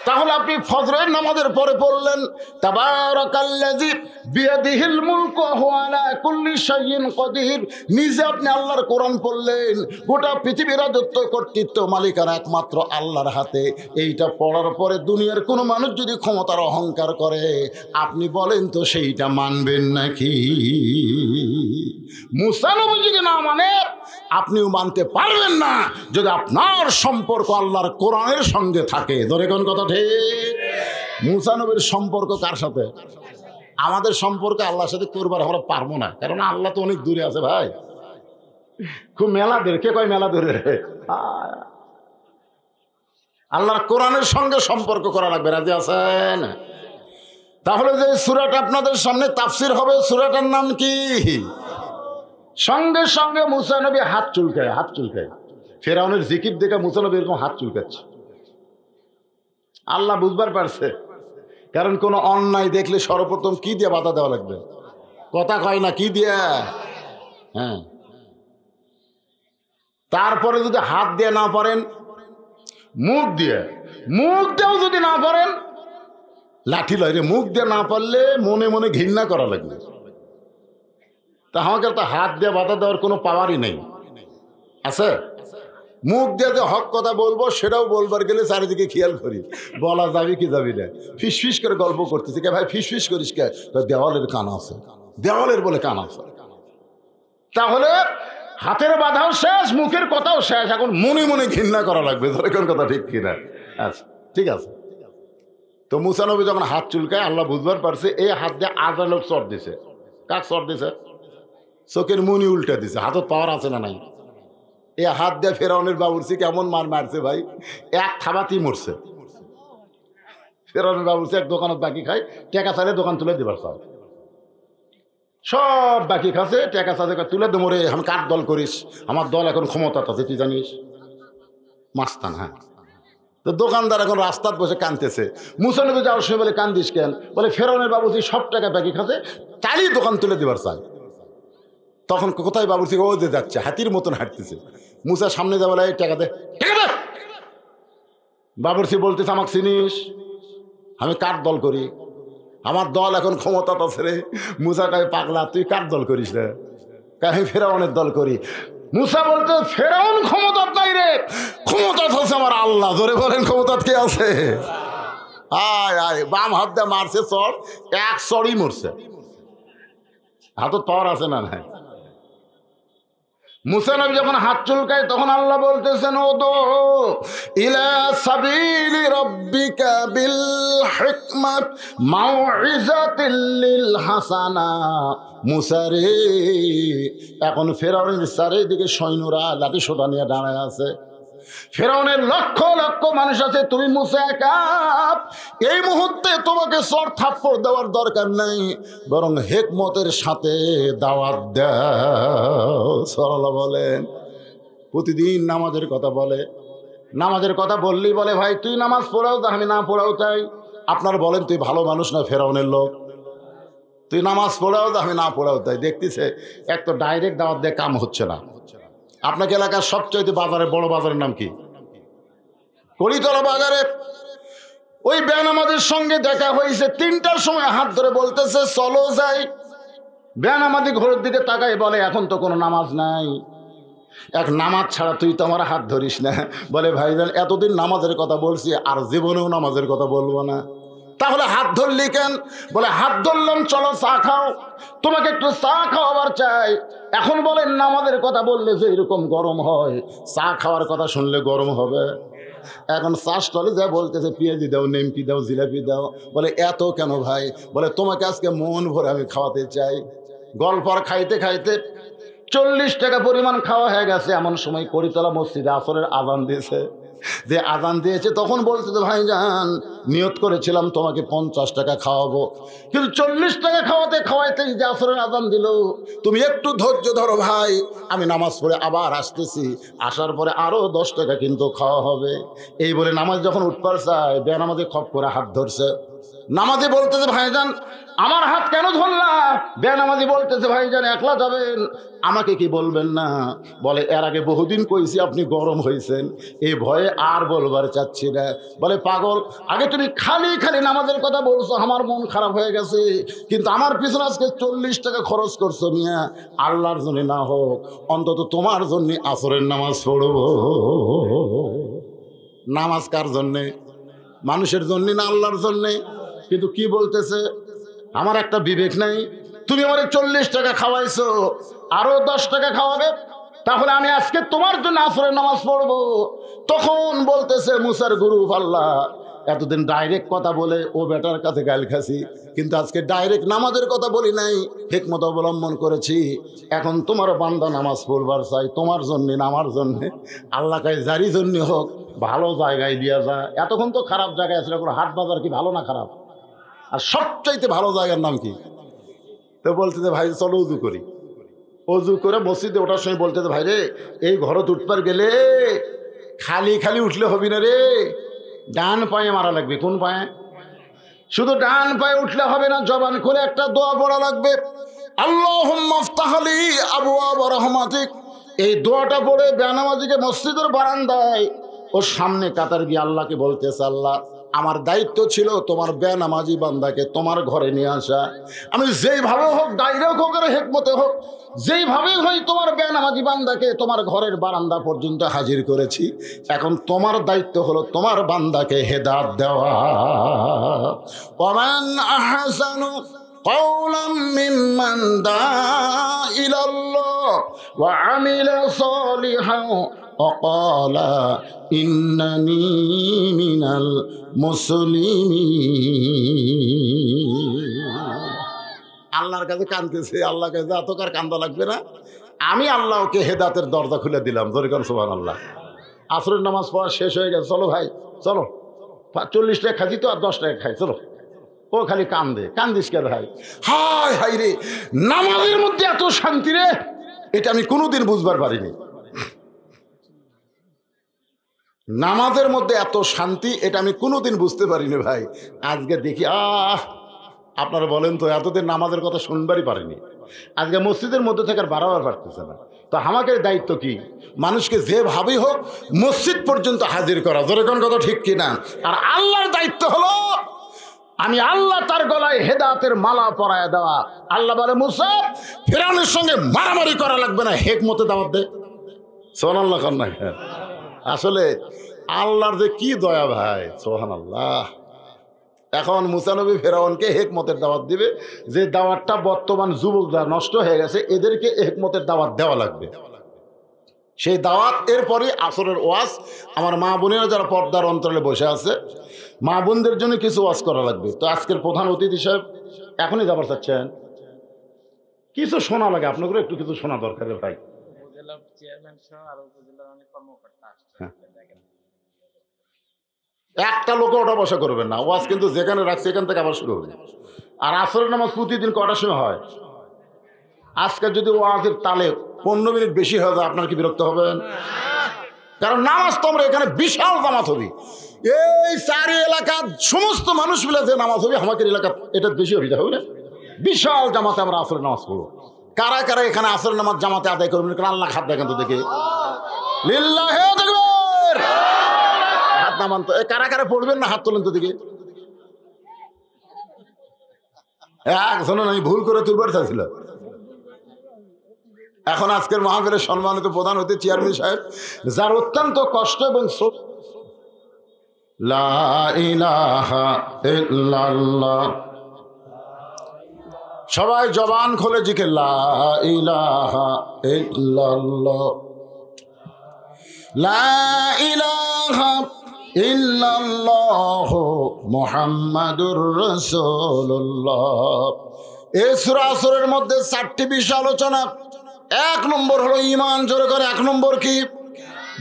তাহলে আপনি ফজরের নামাজের পরে পড়লেন তাবারাকাল্লাযী বিয়াদিহিল মুলকু ওয়া হুয়া আলা কুল্লি শাইইন কাদির, নিজে আপনি আল্লাহর কোরআন পড়লেন, গোটা পৃথিবীর রাজত্ব কর্তৃত্ব মালিকানা একমাত্র আল্লাহর হাতে। এইটা পড়ার পরে দুনিয়ার কোনো মানুষ যদি ক্ষমতার অহংকার করে, আপনি বলেন তো সেইটা মানবেন নাকি? মুসা নবী যদি না মানে, আপনিও মানতে পারবেন না যদি আপনার সম্পর্ক আল্লাহর কোরআনের সঙ্গে থাকে। ধরে কোন কথা ঠিক? মুসা নবীর সম্পর্ক কার সাথে? আমাদের সম্পর্কে আল্লাহর সাথে করবার আমরা পারবো না, কারণ আল্লাহ তো অনেক দূরে আছে ভাই, খুব মেলা দূরে। কে কয় মেলা দূরে? আল্লাহর কোরআনের সঙ্গে সম্পর্ক করা লাগবে। রাজি আছেন? তাহলে যে সূরাটা আপনাদের সামনে তাফসির হবে, সূরাটার নাম কি? সঙ্গে সঙ্গে মুসা নবী হাত চুলকায়, হাত চুলকায়। ফেরাউনের জিকির দেখে মুসা নবী এরকম হাত চুলকাচ্ছে। আল্লাহ বুঝবার পারছে, কারণ কোন অন্যায় দেখলে সর্বপ্রথম কি দিয়ে বাধা দেওয়া লাগবে? কথা কয় না, কি দিয়ে? হ্যাঁ। তারপরে যদি হাত দিয়ে না পারেন, মুখ দিয়ে, মুখ দিয়েও যদি না পারেন, লাঠি লয় রে। মুখ দিয়ে না পারলে মনে মনে ঘৃণা করা লাগবে। তা আমাকে তো হাত দিয়ে বাধা দেওয়ার কোনো পাওয়ারই নেই, আছে? মুখ দিয়ে যে হক কথা বলবো সেটাও বলবার গেলে চারিদিকে খেয়াল করি, বলা যাবে কি যাবি না। ফিস ফিস করে গল্প করতেছি, কে ভাই ফিস ফিস করিস কে? দেওয়ালের কান আছে, দেওয়ালের বলে কান আছে। তাহলে হাতের বাধাও শেষ, মুখের কথাও শেষ, এখন মনে মনে ঘৃণা করা লাগবে। ধরে কোন কথা ঠিক কিনা? আচ্ছা ঠিক আছে। তো মুসা নবী যখন হাত চুলকায়, আল্লাহ বুঝবার পারছে এই হাত দিয়ে আজা লোক চট দিছে। কাক চট দিছে? চোখের মুনি উল্টে দিছে। হাতত পাওয়ার আছে না নাই? এই হাত দিয়ে ফেরাউনের বাবুর্চি কেমন মার মারছে ভাই, এক থাবাতেই মরছে। ফেরাউনের বাবুর্চি এক দোকানত বাকি খায়, টাকা চাইলে দোকান তুলে দিবার চাও, সব বাকি খাচ্ছে, টাকা চাইলে তুলে দে মরে। আমি কার দল করিস? আমার দল এখন ক্ষমতা আছে, তুই জানিস? মাস্তান। হ্যাঁ। তো দোকানদার এখন রাস্তার বসে কানতেছে। মুসা নবী যাওয়ার সময় বলে, কান্দিস কেন? বলে ফেরাউনের বাবুর্চি সব টাকা বাকি খাচ্ছে, তারই দোকান তুলে দিবার চাই। তখন কোথায় বাবুর্চি? ও যে যাচ্ছে, হাতির মতন হাঁটতেছে। মুসা সামনে যা বলে, এই টাকা দে, টাকা দে। বাবুর্চি বলতেছে, আমাকে চিনিস? আমি কার দল করি? আমার দল এখন ক্ষমতা আছে রে। মুসা কয়, পাগলা তুই কার দল করিস রে? আমি ফেরাউনের দল করি। মুসা বলতে, ফেরাউন ক্ষমতা নাই রে, ক্ষমতা আছে আমার আল্লাহ। ধরে বলেন ক্ষমতা কে আছে? আয় আয়, বাম হাত দিয়ে মারছে চড়, এক চড়ই মরছে। হাতত পাওয়ার আছে না নাই? মুসা নবী যখন হাত চুলকায়, তখন আল্লাহ বলতেছেন, উদু ইলা সাবিলি রাব্বিকা বিল হিকমাত মাউইজাতিল লিল হাসানা। মুসা রে, এখন ফেরাউনের চারিদিকে সৈন্যরা লাঠি সোটা নিয়ে দাঁড়ায় আছে। ফেরাউনের লক্ষ লক্ষ মানুষ আছে, তুমি মুসা একা। এই মুহূর্তে তোমাকে চড় থাপ্পড় দেওয়ার দরকার নাই, বরং হিকমতের সাথে দাওয়াত দাও। সাল্লাল্লাহু বলেন, প্রতিদিন নামাজের কথা বলে, নামাজের কথা বললেই বলে, ভাই তুই নামাজ পড়াও তা আমি না পড়াও তাই। আপনার বলেন, তুই ভালো মানুষ না ফেরাউনের লোক? তুই নামাজ পড়াও তা আমি না পড়াও তাই। দেখতেছে এক তো ডাইরেক্ট দাওয়াত দিয়ে কাম হচ্ছে না। আপনাকে এলাকার সবচাইতে বাজারে বড় বাজারের নাম কি? কলিতলা বাজারে। ওই বেনামাজের সঙ্গে দেখা হয়েছে, 3টার সময় হাত ধরে বলতেছে, চলো যাই। বেনামাজি ঘরের দিকে তাকাই, বলে এখন তো কোনো নামাজ নাই, এক নামাজ ছাড়া তুই তো আমার হাত ধরিস না। বলে ভাইজান, এতদিন নামাজের কথা বলছি, আর জীবনেও নামাজের কথা বলবো না। তাহলে হাত ধরলি কেন? বলে হাত ধরলাম, চলো চা খাও, তোমাকে একটু চা খাওয়াবার চাই। এখন বলেন, নামাজের কথা বললে যে এরকম গরম হয়, চা খাওয়ার কথা শুনলে গরম হবে? এখন চা স্টলে যা বলতেছে, পেঁয়াজি দাও, নেমকি দাও, জিলাপি দাও। বলে এত কেন ভাই? বলে তোমাকে আজকে মন ভরে আমি খাওয়াতে চাই। গল্প আর খাইতে খাইতে 40 টাকা পরিমাণ খাওয়া হয়ে গেছে। এমন সময় করিতলা মসজিদে আসরের আজান দিয়েছে। যে আজান দিয়েছে, তখন বলতে, ভাইজান নিয়ত করেছিলাম তোমাকে 50 টাকা খাওয়াবো, কিন্তু 40 টাকা খাওয়াতে খাওয়াইতে যে আসরের আজান দিল। তুমি একটু ধৈর্য ধরো ভাই, আমি নামাজ পড়ে আবার আসতেছি, আসার পরে আরো 10 টাকা কিন্তু খাওয়া হবে। এই বলে নামাজ যখন উঠবার চায়, বেনামাজি খপ করে হাত ধরছে। নামাজি বলতেছে, ভাইজান আমার হাত কেন ধরলা? বেনামাজি বলতেছে, ভাইজান একলা যাবেন, আমাকে কি বলবেন না? বলে এর আগে বহুদিন কইছি আপনি গরম হয়েছেন, এই ভয়ে আর বলবার চাচ্ছি না। বলে পাগল, আগে তুমি খালি খালি নামাজের কথা বলছো, আমার মন খারাপ হয়ে গেছে, কিন্তু আমার পিছনে আজকে 40 টাকা খরচ করছো মিয়া, আল্লাহর জন্য না হোক অন্তত তোমার জন্য আসরের নামাজ পড়বো। নামাজ কার জন্যে? মানুষের জন্য না আল্লাহর জন্যে? কিন্তু কি বলতেছে, আমার একটা বিবেক নাই, তুমি আমার 40 টাকা খাওয়াইছো, আরো 10 টাকা খাওয়াবে, তাহলে আমি আজকে তোমার জন্য আসরের নামাজ পড়বো। তখন বলতেছে মুসার গুরু আল্লাহ, এতদিন ডাইরেক্ট কথা বলে ও বেটার কাছে গাল খাসি, কিন্তু আজকে ডাইরেক্ট নামাজের কথা বলি নাই, হিকমত অবলম্বন করেছি। এখন তোমার বান্দা নামাজ পড়বার চাই, তোমার জন্যে না আমার জন্যে। আল্লাহ কাছে যারই জন্য হোক ভালো জায়গায় দিয়া যায়। এতক্ষণ তো খারাপ জায়গায় আছে, কোনো হাট বাজার কি ভালো না খারাপ? আর সবচাইতে ভালো জায়গার নাম কি? তো বলতে যে ভাই চলো উজু করি। অজু করে মসজিদে ওঠার সময় বলতে যে ভাই রে, এই ঘরত উঠবার গেলে খালি খালি উঠলে হবি না রে, ডান পায়ে মারা লাগবে। কোন পায়ে? শুধু ডান পায়ে উঠলে হবে না, জবান করে একটা দোয়া পড়া লাগবে, আল্লাহুম্মা ইফতাহ লি আবওয়াব রাহমাতিক। এই দোয়াটা পড়ে বেনামাজিকে মসজিদের বারান্দায় ওর সামনে কাতার গিয়ে আল্লাহকে বলতেছে, আল্লাহ আমার দায়িত্ব ছিল তোমার বেনামাজি বান্দাকে তোমার ঘরে নিয়ে আসা। আমি যেইভাবে হোক, ডাইরেক্ট হোক আর হিকমতে হোক, যেইভাবেই হই তোমার বেনামাজি বান্দাকে তোমার ঘরের বারান্দা পর্যন্ত হাজির করেছি। এখন তোমার দায়িত্ব হলো তোমার বান্দাকে হেদায়েত দেওয়া। ওয়ামান আহসানু قولا ممن دعا إلى الله وعمل صالحا وقال إنني من المسلمين। আল্লাহর কাছে কাঁদতেছে, আল্লাহর কাছে এতকার কান্দা লাগবে না, আমি আল্লাহকে হেদাতের দরজা খুলে দিলাম। জোরে কান সুবহানাল্লাহ। আসরের নামাজ পড়া শেষ হয়ে গেছে, চলো ভাই চলো, 40 টাকা খাচ্ছি তো আর 10 টাকা খাই, চলো। ও খালি কান্দে, কান্দিস কে ভাই? হায় হায় রে, নামাজের মধ্যে এত শান্তি রে, এটা আমি কোনোদিন বুঝবার পারিনি। নামাজের মধ্যে এত শান্তি, এটা আমি কোনোদিন বুঝতে পারিনি ভাই। আজকে দেখি আপনারা বলেন তো, এতদিন নামাজের কথা শুনবারই পারিনি, আজকে মসজিদের মধ্যে থেকে আর বাড়াবার পারতেছে না। তো আমাকে দায়িত্ব কি? মানুষকে যেভাবেই হোক মসজিদ পর্যন্ত হাজির করা। যেরকম কথা ঠিক কিনা? আর আল্লাহর দায়িত্ব হলো আমি আল্লাহ তার গলায় হেদায়েতের মালা পরায় দেওয়া। আল্লাহ বলে, মুসা ফিরআউনের সঙ্গে মারামারি করা লাগবে না, হিকমতে দাওয়াত দে। সুবহানাল্লাহ। আসলে আল্লাহর যে কি দয়া ভাই, সুবহানাল্লাহ। এখন মুসা নবী ফিরআউনকে হিকমতের দাওয়াত দিবে, যে দাওয়াতটা বর্তমান যুবকরা নষ্ট হয়ে গেছে, এদেরকে হিকমতের দাওয়াত দেওয়া লাগবে। সেই দাওয়াত এরপরে আসরের ওয়াজ। আমার মা বোনেরা যারা পর্দার অন্তরালে বসে আছে, মা বোনদের জন্য কিছু ওয়াজ করা লাগবে। তো আজকের প্রধান অতিথি সাহেব এখনই যাবার চাচ্ছেন, কিছু শোনা লাগে, আপনাদের একটু কিছু শোনা দরকার ভাই। একটা লোক ওটা বসা করবেন না, ওয়াজ কিন্তু যেখানে রাখছে এখান থেকে আবার শুরু হবে। আর আসরের নামাজ প্রতিদিন কটার সময় হয়? আজকে যদি ওয়াজের তালে 15 মিনিট বেশি হয়ে যায়, আপনার কি বিরক্ত হবেন? কারণ নামাজ তো আমরা এখানে বিশাল জামাত হবি, এই চারি এলাকার সমস্ত মানুষ মিলে যে নামাজ হবে, আমাদের এলাকা এটা বেশি হবে, হবে না? বিশাল জামাতে আমরা আসরের নামাজ পড়বো। কারা কারা এখানে আসরের নামাজ জামাতে আদায় করবেন? আল্লাহ খাত দেখেন তো দেখে, লিল্লাহে তাকবীর, হাত নামান তো। কারা কারা পড়বেন না হাত তোলেন তো দেখে। একজন আমি ভুল করে তুলবার চাইছিল। এখন আজকের মাহফিলের সম্মানিত প্রধান অতিথি চেয়ারম্যান সাহেব, যার অত্যন্ত কষ্ট এবং লা ইলাহা ইল্লাল্লাহ, সবাই জবান খুলে জিকির, লা ইলাহা ইল্লাল্লাহ, লা ইলাহা ইল্লাল্লাহ মুহাম্মাদুর রাসূলুল্লাহ। এই সূরা আসরের মধ্যে 4টি বিষয় আলোচনা। 1 নম্বর হলো ঈমান, জোরে করে 1 নম্বর কি?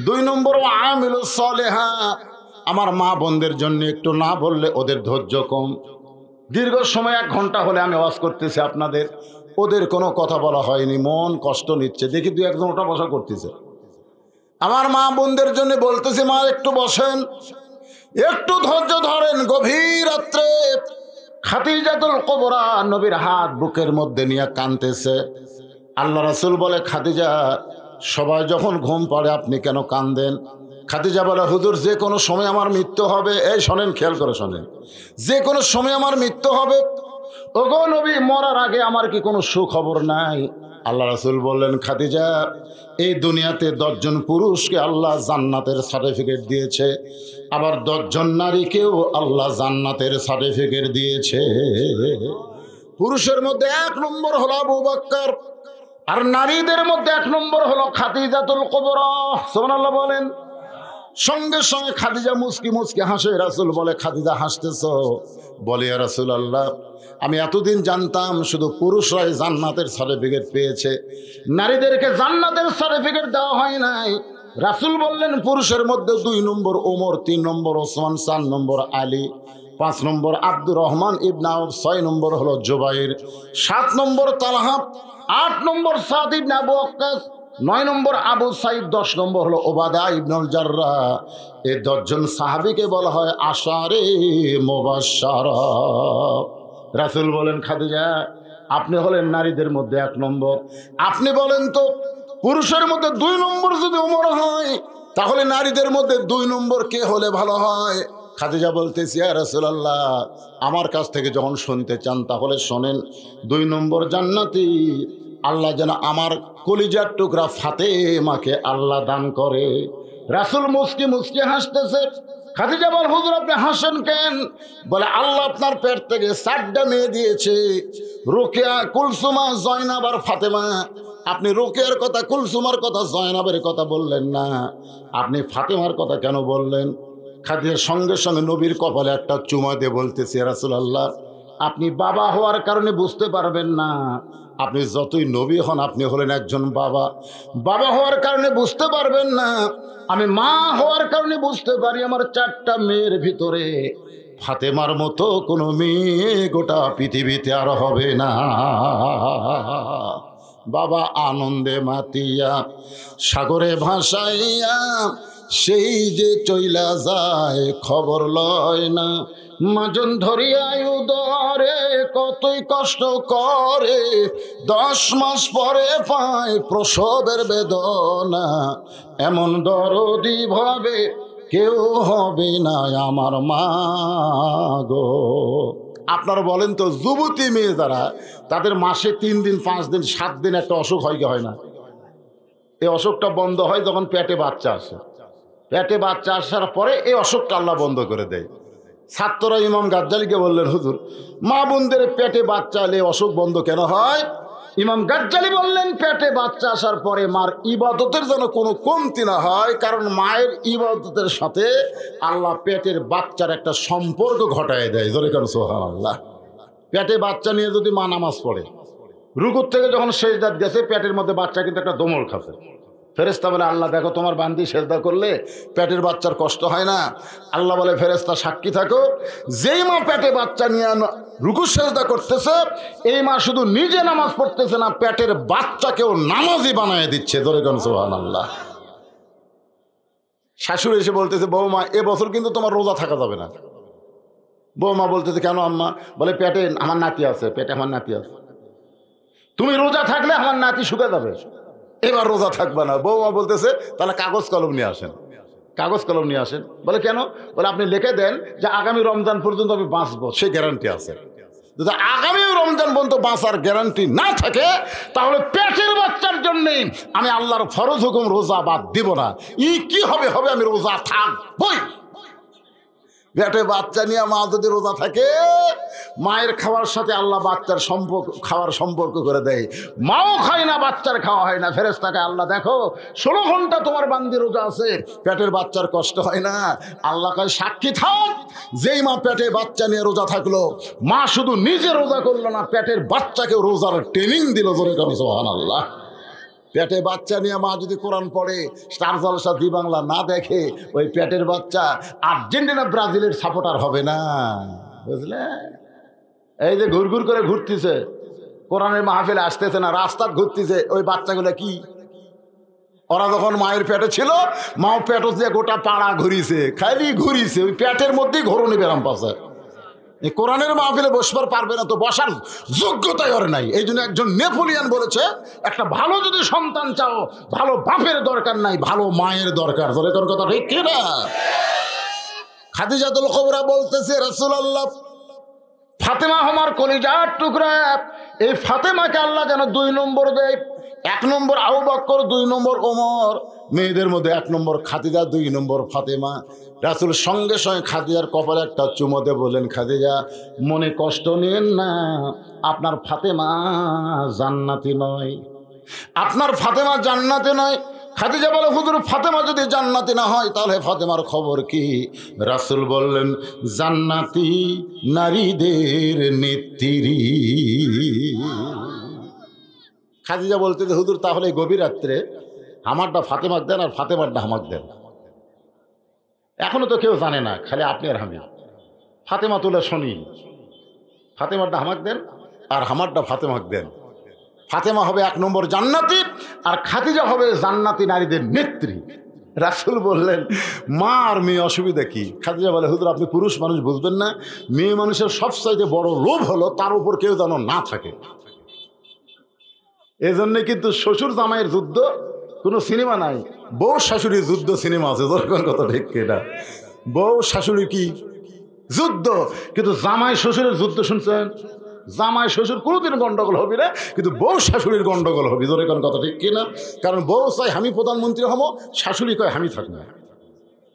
2 নম্বর আমিলুস সালিহাত। আমার মা বোনদের জন্য একটু না বললে ওদের ধৈর্য কম। দীর্ঘ সময় 1 ঘন্টা হলে আমি ওয়াজ করতেছি আপনাদের, ওদের কোনো কথা বলা হয়নি, মন কষ্ট নিচ্ছে। দেখি 2-1 জন ওটা বসা করতেছে। আমার মা বোনদের জন্য বলতেছি, মা একটু বসেন, একটু ধৈর্য ধরেন। গভীর রাত্রে খাদিজাতুল কুবরা নবীর হাত বুকের মধ্যে নিয়ে কাঁদতেছে। আল্লাহ রাসূল বলে, খাদিজা সবাই যখন ঘুম পড়ে আপনি কেন কাঁদেন? খাদিজা বলে, হুজুর যে কোনো সময় আমার মৃত্যু হবে। এই শোনেন, খেয়াল করে শোনেন, যে কোনো সময় আমার মৃত্যু হবে। ওগো নবী, মরার আগে আমার কি কোনো সুখবর নাই? আল্লাহ রাসূল বললেন, খাদিজা এই দুনিয়াতে 10 জন পুরুষকে আল্লাহ জান্নাতের সার্টিফিকেট দিয়েছে, আবার 10 জন নারীকেও আল্লাহ জান্নাতের সার্টিফিকেট দিয়েছে। পুরুষের মধ্যে 1 নম্বর হলো আবু বকর, আর নারীদের মধ্যে 1 নম্বর হলো খাদিজাতুল কুবরা। সুবহানাল্লাহ বলেন। সঙ্গে সঙ্গে খাদিজা মুচকি মুচকি হাসে। রাসূল বলে, খাদিজা হাসতেছ? বলে, ইয়া রাসূলুল্লাহ, আমি এতদিন জানতাম শুধু পুরুষরাই জান্নাতের সার্টিফিকেট পেয়েছে, নারীদেরকে জান্নাতের সার্টিফিকেট দেওয়া হয় নাই। রাসূল বললেন, পুরুষের মধ্যে 2 নম্বর ওমর, 3 নম্বর ওসমান, 4 নম্বর আলী, 5 নম্বর আব্দুর রহমান ইবনে আউফ, 6 নম্বর হলো জুবাইর, 7 নম্বর তালহা, 8 নম্বর সাদ ইবনে আবু ওয়াক্কাস, 9 নম্বর আবু সাইদ, 10 নম্বর হলো ওবাদা ইবনুল জাররাহ। এই 10 জন সাহাবীকে বলা হয় আশারে মুবাশশারা। রাসূল বলেন, খাদিজা, আপনি হলেন নারীদের মধ্যে 1 নম্বর। আপনি বলেন তো, পুরুষের মধ্যে 2 নম্বর যদি ওমর হয়, তাহলে নারীদের মধ্যে 2 নম্বর কে হলে ভালো হয়? খাদিজা বলতেছি, ইয়া রাসূলুল্লাহ, আমার কাছ থেকে যখন শুনতে চান তাহলে শোনেন, 2 নম্বর জান্নাতি আল্লাহ যেন আমার কলিজার টুকরা ফাতেমাকে আল্লাহ দান করে। রাসূল মুস্কি মুস্কি হাসতেছে। খাদিজা বল, হুজুর আপনি হাসেন কেন? বলে, আল্লাহ আপনার পেট থেকে 4টা মেয়ে দিয়েছে, রুকিয়া, কুলসুমা, জয়নাব আর ফাতেমা। আপনি রুকিয়ার কথা, কুলসুমার কথা, জয়নাবের কথা বললেন না, আপনি ফাতেমার কথা কেন বললেন? খাদিজার সঙ্গে সঙ্গে নবীর কপালে একটা চুমা দিয়ে বলতেছে, ইয়া রাসূলুল্লাহ, আপনি বাবা হওয়ার কারণে বুঝতে পারবেন না। আপনি যতই নবী হন, আপনি হলেন একজন বাবা। বাবা হওয়ার কারণে বুঝতে পারবেন না, আমি মা হওয়ার কারণে বুঝতে পারি। আমার 4টা মেয়ের ভিতরে ফাতেমার মতো কোনো মেয়ে গোটা পৃথিবীতে আর হবে না। বাবা আনন্দে মাতিয়া সাগরে ভাসাইয়া সেই যে চইলা যায়, খবর লয় না। মাজন ধরিয়ায় উদরে কতই কষ্ট করে, 10 মাস পরে পায় প্রসবের বেদনা। এমন দরদি ভাবে কেউ হবে না আমার মা গো। আপনারা বলেন তো, যুবতী মেয়ে যারা, তাদের মাসে 3 দিন, 5 দিন, 7 দিন একটা অসুখ হয় কি হয় না? এই অসুখটা বন্ধ হয় যখন পেটে বাচ্চা আসে। পেটে বাচ্চা আসার পরে এই অসুখটা আল্লাহ বন্ধ করে দেয়। ছাত্ররা ইমাম গাজ্জালিকে বললেন, হুজুর, মা বোনদের পেটে বাচ্চা এলে অসুখ বন্ধ কেন হয়? ইমাম গাজ্জালি বললেন, পেটে বাচ্চা আসার পরে মার ইবাদতের যেন কোনো কমতি না হয়, কারণ মায়ের ইবাদতের সাথে আল্লাহ পেটের বাচ্চার একটা সম্পর্ক ঘটায় দেয়। জোরে কেন সুবহানাল্লাহ। পেটে বাচ্চা নিয়ে যদি মা নামাজ পড়ে, রুকুর থেকে যখন সেজদাত গেছে, পেটের মধ্যে বাচ্চা কিন্তু একটা দমল খাচ্ছে। ফেরেশতা বলে, আল্লাহ দেখো, তোমার বান্দি সেজদা করলে পেটের বাচ্চার কষ্ট হয় না। আল্লাহ বলে, ফেরেশতা সাক্ষী থাকো, যেই মা পেটে বাচ্চা নিয়ে রুকু সেজদা করতেছে, এই মা শুধু নিজে নামাজ পড়তেছে না, পেটের বাচ্চাকেও নামাজি বানায় দিচ্ছে। ধরে কেন সুবহানাল্লাহ। শাশুড়ি এসে বলতেছে, বৌমা, এবছর কিন্তু তোমার রোজা থাকা যাবে না। বৌমা বলতেছে, কেন আম্মা? বলে, পেটে আমার নাতি আছে, পেটে আমার নাতি আছে, তুমি রোজা থাকলে আমার নাতি শুকে যাবে, এবার রোজা থাকবে না। বৌমা বলতেছে, তাহলে কাগজ কলম নিয়ে আসেন। কাগজ কলম নিয়ে আসেন। বলে, কেন? বলে, আপনি লিখে দেন যে আগামী রমজান পর্যন্ত আমি বাঁচবো, সেই গ্যারান্টি আছে। যদি আগামী রমজান পর্যন্ত বাঁচার গ্যারান্টি না থাকে, তাহলে পেটের বাচ্চার জন্যে আমি আল্লাহর ফরজ হুকুম রোজা বাদ দিব না। কি হবে, আমি রোজা থাকবই। পেটে বাচ্চা নিয়ে মা যদি রোজা থাকে, মায়ের খাওয়ার সাথে আল্লাহ বাচ্চার খাওয়ার সম্পর্ক করে দেয়। মাও খায় না, বাচ্চার খাওয়া হয় না। ফেরেশতাকে আল্লাহ, দেখো 16 ঘন্টা তোমার বান্দি রোজা আছে, পেটের বাচ্চার কষ্ট হয় না। আল্লাহ কয়, সাক্ষী থাক, যেই মা পেটে বাচ্চা নিয়ে রোজা থাকলো, মা শুধু নিজে রোজা করলো না, পেটের বাচ্চাকে রোজার ট্রেনিং দিল। জোরে কেন সুবহানাল্লাহ। পেটে বাচ্চা নিয়ে মা যদি কোরআন পড়ে, স্টার জলসা, জি বাংলা না দেখে, ওই পেটের বাচ্চা আর্জেন্টিনা ব্রাজিলের সাপোর্টার হবে না, বুঝলে? এই যে ঘুরঘুর করে ঘুরতেছে, কোরআনের মাহফিলে আসতেছে না, রাস্তা ঘুরতেছে, ওই বাচ্চাগুলো কি? ওরা যখন মায়ের পেটে ছিল, মাও পেট দিয়ে গোটা পাড়া ঘুরিছে, খালি ঘুরিছে, ওই পেটের মধ্যেই ঘরণী ব্যারাম পাচ্ছে। এই কোরআনের মাহফিলে বসবার পারবে না, তো বসার যোগ্যতাই ওর নাই। এই জন্য একজন নেপোলিয়ান বলেছে, একটা ভালো যদি সন্তান চাও, ভালো বাপের দরকার নাই, ভালো মায়ের দরকার। তোর কথা ঠিক কিনা? খাদিজাতুল কুবরা বলতেছে, রাসূলুল্লাহ, ফাতেমা আমার কলিজার টুকরা, এই ফাতেমাকে আল্লাহ যেন 2 নম্বর দেয়। 1 নম্বর আবু বকর, 2 নম্বর ওমর। মেয়েদের মধ্যে 1 নম্বর খাদিজা, 2 নম্বর ফাতেমা। রাসূল সঙ্গে সঙ্গে খাদিজার কপালে একটা চুমো দিয়ে বললেন, খাদিজা, মনে কষ্ট নিয়েন না, আপনার ফাতেমা জান্নাতি নয়, আপনার ফাতেমা জান্নাতি নয়। খাদিজা বলে, হুজুর ফাতেমা যদি জান্নাতি না হয় তাহলে ফাতেমার খবর কি? রাসূল বললেন, জান্নাতি নারীদের নেত্রী। খাদিজা বলতে যে হুজুর তাহলে গভীর রাত্রে আমারটা ফাতেমাক দেন আর ফাতেমারটা আমাকে দেন। এখনো তো কেউ জানে না, খালি আপনি আর আমি। ফাতেমা তুলে শুনি, ফাতেমারটা আমাকে দেন আর আমারটা ফাতেমাক দেন। ফাতেমা হবে 1 নম্বর জান্নাতি আর খাদিজা হবে জান্নাতি নারীদের নেত্রী। রাসূল বললেন, মা আর মেয়ে অসুবিধা কি? খাদিজা বলে, হুজুর আপনি পুরুষ মানুষ বুঝবেন না, মেয়ে মানুষের সবচাইতে বড় লোভ হলো তার উপর কেউ যেন না থাকে। এই জন্যে কিন্তু শ্বশুর জামাইয়ের যুদ্ধ কোনো সিনেমা নাই, বউ শাশুড়ির যুদ্ধ সিনেমা আছে। যখন কথা ঠিক এটা, বউ শাশুড়ি কি যুদ্ধ, কিন্তু জামাই শ্বশুরের যুদ্ধ শুনছেন? জামাই শ্বশুর কোনোদিন গন্ডগোল হবে না, কিন্তু বউ শাশুড়ির গন্ডগোল হবে। জোরে কোন কথা ঠিক কিনা? কারণ বউ চাই আমি প্রধানমন্ত্রী হব, শাশুড়ি কয় আমি থাকবো।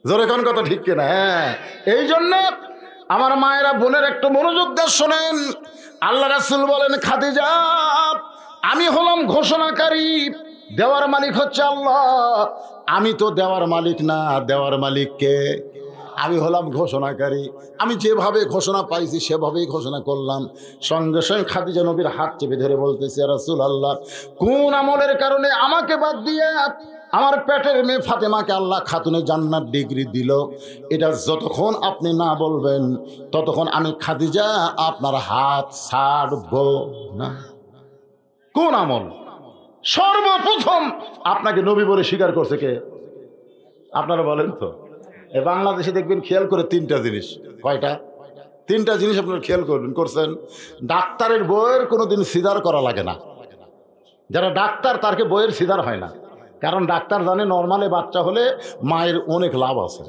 জোরে কোন কথা ঠিক কিনা? হ্যাঁ, এই জন্য আমার মায়েরা বোনের একটু মনোযোগ দিয়ে শোনেন। আল্লাহ রাসূল বলেন, খাদিজা আমি হলাম ঘোষণাকারী, দেওয়ার মালিক হচ্ছে আল্লাহ, আমি তো দেওয়ার মালিক না, দেওয়ার মালিক কে? আমি হলাম ঘোষণাকারী। আমি যেভাবে ঘোষণা পাইছি সেভাবেই ঘোষণা করলাম। সঙ্গে সঙ্গে খাদিজা নবীর হাত চেপে ধরে বলতেছে, রাসূলুল্লাহ কোন আমলের কারণে আমাকে বাদ দিয়ে আমার পেটের মেয়ে ফাতেমাকে আল্লাহ খাতুনে জান্নাত ডিগ্রি দিল, এটা যতক্ষণ আপনি না বলবেন ততক্ষণ আমি খাদিজা আপনার হাত ছাড়ব না। কোন আমল? সর্বপ্রথম আপনাকে নবী বলে স্বীকার করছে কে? আপনারা বলেন তো। এই বাংলাদেশে দেখবেন খেয়াল করে 3টা জিনিস। কয়টা? 3টা জিনিস আপনারা খেয়াল করছেন। ডাক্তারের বইয়ের কোনোদিন সিজার করা লাগে না। যারা ডাক্তার তারকে বইয়ের সিজার হয় না, কারণ ডাক্তার জানে নর্মালে বাচ্চা হলে মায়ের অনেক লাভ আছে।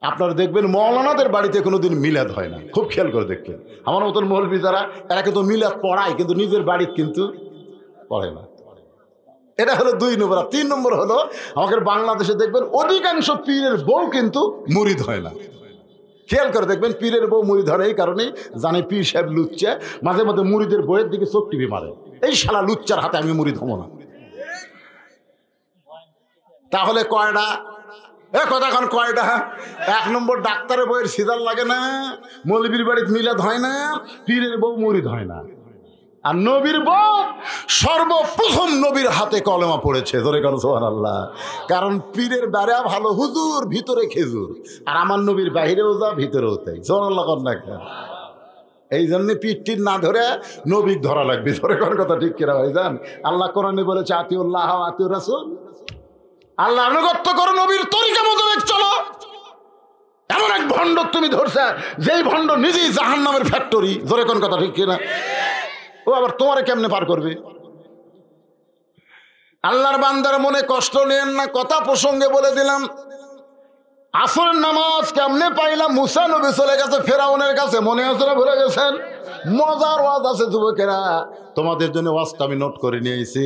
আপনারা দেখবেন মৌলানাদের বাড়িতে কোনোদিন মিলাদ হয় না, খুব খেয়াল করে দেখবেন। আমার মতন মৌলবি যারা, এরা কিন্তু মিলাদ পড়ায় কিন্তু নিজের বাড়িতে কিন্তু পড়ে না। এটা হলো 2 নম্বর। 3 নম্বর হলো আমাদের বাংলাদেশে দেখবেন অধিকাংশ পীরের বউ কিন্তু মুরিদ হয় না। খেয়াল করে দেখবেন পীরের বউ মুরিদ হয় এই কারণেই জানে পীর সাহেব লুচ্চা, মাঝে মাঝে মুরিদের বইয়ের দিকে চোখ টিপে মারে, এই শালা লুচ্চার হাতে আমি মুরিদ হবো না। তাহলে কয়টা? কথা এখন কয়টা? 1 নম্বর ডাক্তারের বইয়ের সিজার লাগে না, মৌলবীর বাড়িতে মিলাদ হয় না, পীরের বউ মুরিদ হয় না। আর নবীর বউ সর্বপ্রথম নবীর হাতে কলেমা পড়েছে। ধরে কেন সুবহানাল্লাহ। কারণ পীরের বেড়া ভালো হুজুর, ভিতরে খেজুর, আর আমার নবীর বাহিরেও যা ভিতরেও তাই। সুবহানাল্লাহ কর না কেন? এই জন্য পিঠটির না ধরে নবীর ধরা লাগবে। ধরে কোন কথা ঠিক কিনা ভাইজান? আল্লাহ কোরআনে বলেছে, আতিউল্লাহ ওয়া আতিউর রাসূল, আল্লাহ আনুগত্য করো, নবীর তরিকা মোতাবেক চলো। এমন এক ভণ্ড তুমি ধরছে, যেই ভণ্ড নিজেই জাহান্নামের ফ্যাক্টরি। ধরে কোন কথা ঠিক কিনা? ও আবার তোমারে কেমনে পার করবে? আল্লাহর বান্দার মনে কষ্ট নেন না, কথা প্রসঙ্গে বলে দিলাম। আসরের নামাজ কেমনে পাইলাম? মুসা নবী চলে গেছে ফেরাউনের কাছে, মনে আছে না? ভুলে গেছেন? মজার ওয়াজ আছে যুবকেরা, তোমাদের জন্য ওয়াজটা আমি নোট করে নিয়েছি।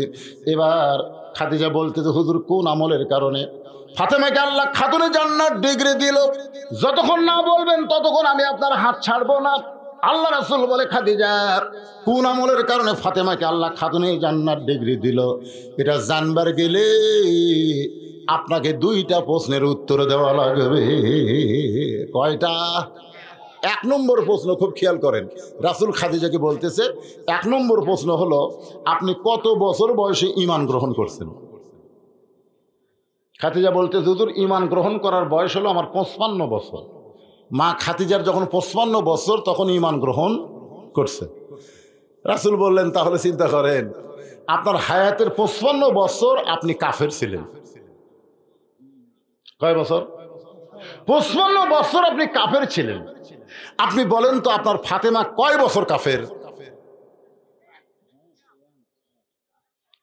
এবার খাদিজা বলতে যে হুজুর কোন আমলের কারণে ফাতেমাকে আল্লাহ খাতুনে জান্নাত ডিগ্রি দিল, যতক্ষণ না বলবেন ততক্ষণ আমি আপনার হাত ছাড়বো না। আল্লাহ রাসূল বলে, খাদিজা কোন আমলের কারণে ফাতেমাকে আল্লাহ খাতুনে জান্নাত ডিগ্রি দিল, এটা জানবার গেলে আপনাকে 2টা প্রশ্নের উত্তর দেওয়া লাগবে। কয়টা? 1 নম্বর প্রশ্ন খুব খেয়াল করেন, রাসূল খাদিজাকে বলতেছে 1 নম্বর প্রশ্ন হলো, আপনি কত বছর বয়সে ঈমান গ্রহণ করছেন? খাদিজা বলতেছে, হুজুর ঈমান গ্রহণ করার বয়স হলো আমার 55 বছর। মা খাদিজার যখন 55 বছর তখন ঈমান গ্রহণ করছে। রাসূল বললেন, তাহলে চিন্তা করেন, আপনার হায়াতের 55 বছর আপনি কাফের ছিলেন। কয় বছর? 55 বছর আপনি কাফের ছিলেন। আপনি বলেন তো আপনার ফাতেমা কয় বছর কাফের?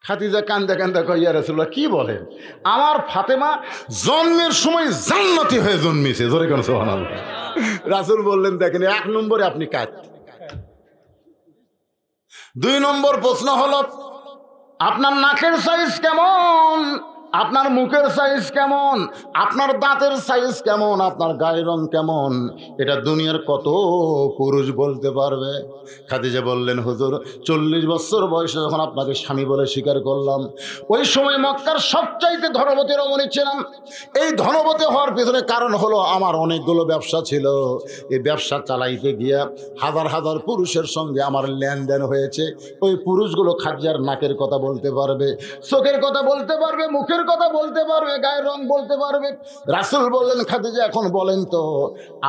খাদিজা কান্দা কান্দা কয়, ইয়া রাসূলুল্লাহ কি বলেন? আমার ফাতেমা জন্মের সময় জান্নাতি হয়ে জন্মেছে। জোরে কেন সুবহানাল্লাহ। রাসূল বললেন, দেখেন 1 নম্বরে আপনি কাজ। 2 নম্বর প্রশ্ন হলো, আপনার নাকের সাইজ কেমন? আপনার মুখের সাইজ কেমন, আপনার দাঁতের সাইজ কেমন, আপনার গায়ের রং কেমন, এটা দুনিয়ার কত পুরুষ বলতে পারবে? খাদিজা বললেন, হুজুর 40 বছর বয়সে যখন আপনাকে স্বামী বলে স্বীকার করলাম, ওই সময় মক্কার সবচাইতে ধনবতী রমণী ছিলাম। এই ধনবতী হওয়ার পিছনে কারণ হলো আমার অনেকগুলো ব্যবসা ছিল। এই ব্যবসা চালাইতে গিয়া হাজার হাজার পুরুষের সঙ্গে আমার লেনদেন হয়েছে। ওই পুরুষগুলো খাদিজার নাকের কথা বলতে পারবে, চোখের কথা বলতে পারবে, মুখের কথা বলতে পারবে, গায়ের রং বলতে পারবে। রাসূল বললেন, খাদিজা এখন বলেন তো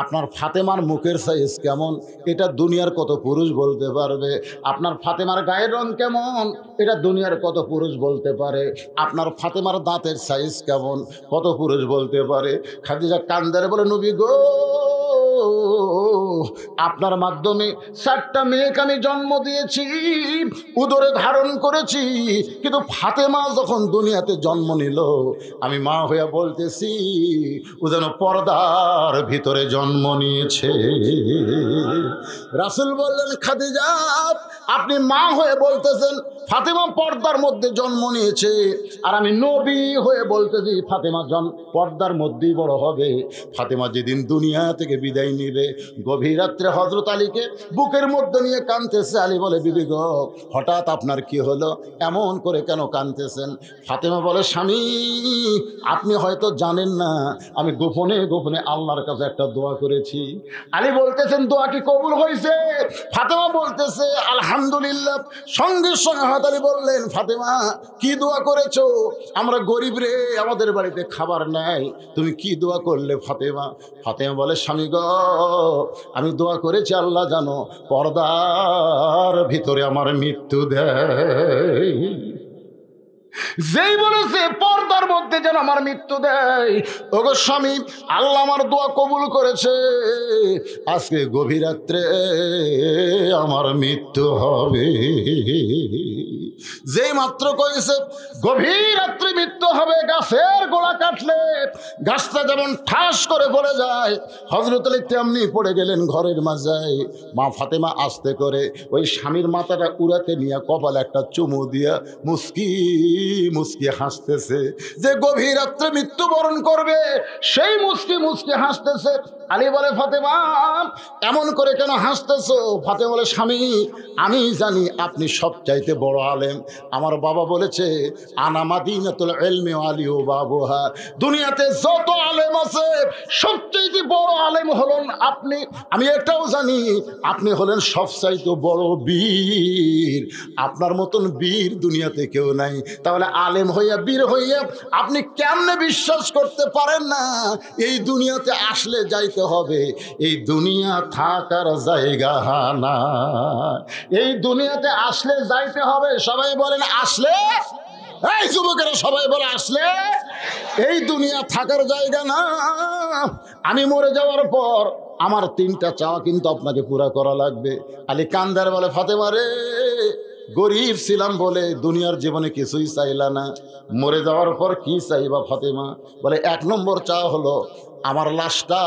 আপনার ফাতেমার মুখের সাইজ কেমন, এটা দুনিয়ার কত পুরুষ বলতে পারবে? আপনার ফাতেমার গায়ের রং কেমন, এটা দুনিয়ার কত পুরুষ বলতে পারে? আপনার ফাতেমার দাঁতের সাইজ কেমন, কত পুরুষ বলতে পারে? খাদিজা কান্দারে বলে, নবী গো, আপনার মাধ্যমে 4টা মেয়েকে আমি জন্ম দিয়েছি, উদরে ধারণ করেছি, কিন্তু ফাতেমা যখন দুনিয়াতে জন্ম নিল, আমি মা হয়ে বলতেছি ও যেন পর্দার ভিতরে জন্ম নিয়েছে। রাসূল বললেন, খাদিজা আপনি মা হয়ে বলতেছেন ফাতেমা পর্দার মধ্যে জন্ম নিয়েছে, আর আমি নবী হয়ে বলতেছি ফাতেমা পর্দার মধ্যেই বড় হবে। ফাতেমা যেদিন দুনিয়া থেকে বিদায় নিবে, গভীর রাত্রে হযরত আলীকে বুকের মধ্যে নিয়ে কাঁদতেছে। আলী বলে, বিবি গো, হঠাৎ আপনার কি হলো, এমন করে কেন কাঁদতেছেন? ফাতেমা বলে, স্বামী আপনি হয়তো জানেন না, আমি গোপনে গোপনে আল্লাহর কাছে একটা দোয়া করেছি। আলী বলতেছেন, দোয়া কি কবুল হয়েছে? ফাতেমা বলতেছে, আলহামদুলিল্লাহ। সঙ্গে সঙ্গে আলী বললেন, ফাতেমা কি দোয়া করেছো? আমরা গরিব রে, আমাদের বাড়িতে খাবার নাই, তুমি কি দোয়া করলে ফাতেমা? ফাতেমা বলে, স্বামী গো, আমি দোয়া করেছি আল্লাহ জানো পর্দার ভিতরে আমার মৃত্যু দেয়। যেই বলেছে পর্দার মধ্যে যেন আমার মৃত্যু দেয়, ওগো স্বামী, আল্লাহ আমার দোয়া কবুল করেছে, আজকে গভীর রাত্রে আমার মৃত্যু হবে। যেই মাত্র কইছে গভীর রাত্রে মৃত্যু হবে, গাছের গোড়া কাটলে গাছটা যেমন ঠাস করে পড়ে যায়, হযরত আলী তেমনি পড়ে গেলেন ঘরের মাঝে। মা ফাতেমা আস্তে করে ওই স্বামীর মাথাটা উড়াতে নিয়ে কপালে একটা চুমু দিয়া মুস্কি মুস্কি হাসতেছে। যে গভীর রাত্রে মৃত্যুবরণ করবে সেই মুস্কি মুস্কি হাসতেছে। আলী বলে, ফাতেমা এমন করে কেন হাসতেছো? ফাতেমা বলে, স্বামী আমি জানি আপনি সবচাইতে বড় আলেম। আমার বাবা বলেছে, আনা মাদিনাতুল ইলমি ওয়া আলী বাবুহা, দুনিয়াতে যত আলেম আছে সবচাইতে বড় আলেম হলেন আপনি। আমি এটাও জানি আপনি হলেন সবচাইতে বড় বীর, আপনার মতন বীর দুনিয়াতে কেউ নাই। তাহলে আলেম হইয়া বীর হইয়া আপনি কেমনে বিশ্বাস করতে পারেন না এই দুনিয়াতে আসলে যাইতে হবে? এই দুনিয়া থাকার জায়গা না, এই দুনিয়াতে আসলে যাইতে হবে। সবাই বলেন আসলে। এই যুবকেরা সবাই বলে আসলে। এই দুনিয়া থাকার জায়গা না। আমি মরে যাওয়ার পর আমার 3টা চাওয়া কিন্তু আপনাকে পুরা করা লাগবে। আলী কান্দার বলে, ফাতেমা রে, গরিব ছিলাম বলে দুনিয়ার জীবনে কিছুই চাইলা না, মরে যাওয়ার পর কি চাইবা ফাতেমা? বলে, 1 নম্বর চাওয়া হলো আমার লাশটা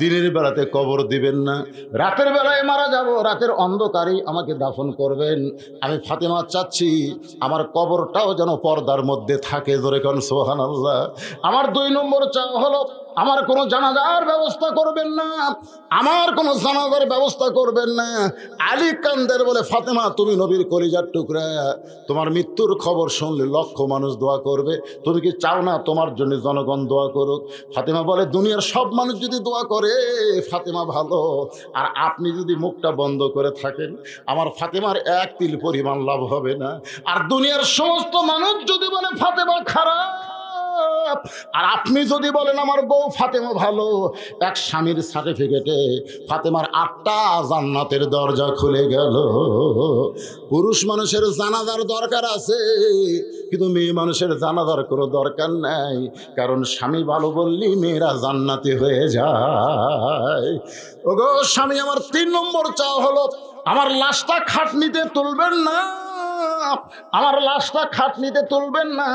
দিনের বেলাতে কবর দিবেন না, রাতের বেলায় মারা যাব, রাতের অন্ধকারেই আমাকে দাফন করবেন। আমি ফাতেমা চাচ্ছি আমার কবরটাও যেন পর্দার মধ্যে থাকে। জোরে কোন সুবহানাল্লাহ। আমার 2 নম্বর চাওয়া হলো আমার কোনো জানাজার ব্যবস্থা করবেন না, আমার কোনো জানাজার ব্যবস্থা করবেন না। আলী কান্দের বলে, ফাতেমা তুমি নবীর কলিজার টুকরা, তোমার মৃত্যুর খবর শুনলে লক্ষ মানুষ দোয়া করবে, তুমি কি চাও না তোমার জন্য জনগণ দোয়া করুক? ফাতেমা বলে, দুনিয়ার সব মানুষ যদি দোয়া করে ফাতেমা ভালো, আর আপনি যদি মুখটা বন্ধ করে থাকেন আমার ফাতেমার 1 তিল পরিমাণ লাভ হবে না। আর দুনিয়ার সমস্ত মানুষ যদি বলে ফাতেমা খারাপ, আর আপনি যদি বলেন আমার বউ ফাতেমা ভালো, এক স্বামীর সার্টিফিকেটে ফাতেমার 8টা জান্নাতের দরজা খুলে গেল। পুরুষ মানুষের জানাজার দরকার আছে, কিন্তু মেয়ে মানুষের জানাজার কোনো দরকার নাই, কারণ স্বামী ভালো বললি মেয়েরা জান্নাতি হয়ে যায়। ওগো স্বামী, আমার 3 নম্বর চাওয়া হলো আমার লাশটা খাটনিতে তুলবেন না, আমার লাশটা খাটনিতে তুলবেন না,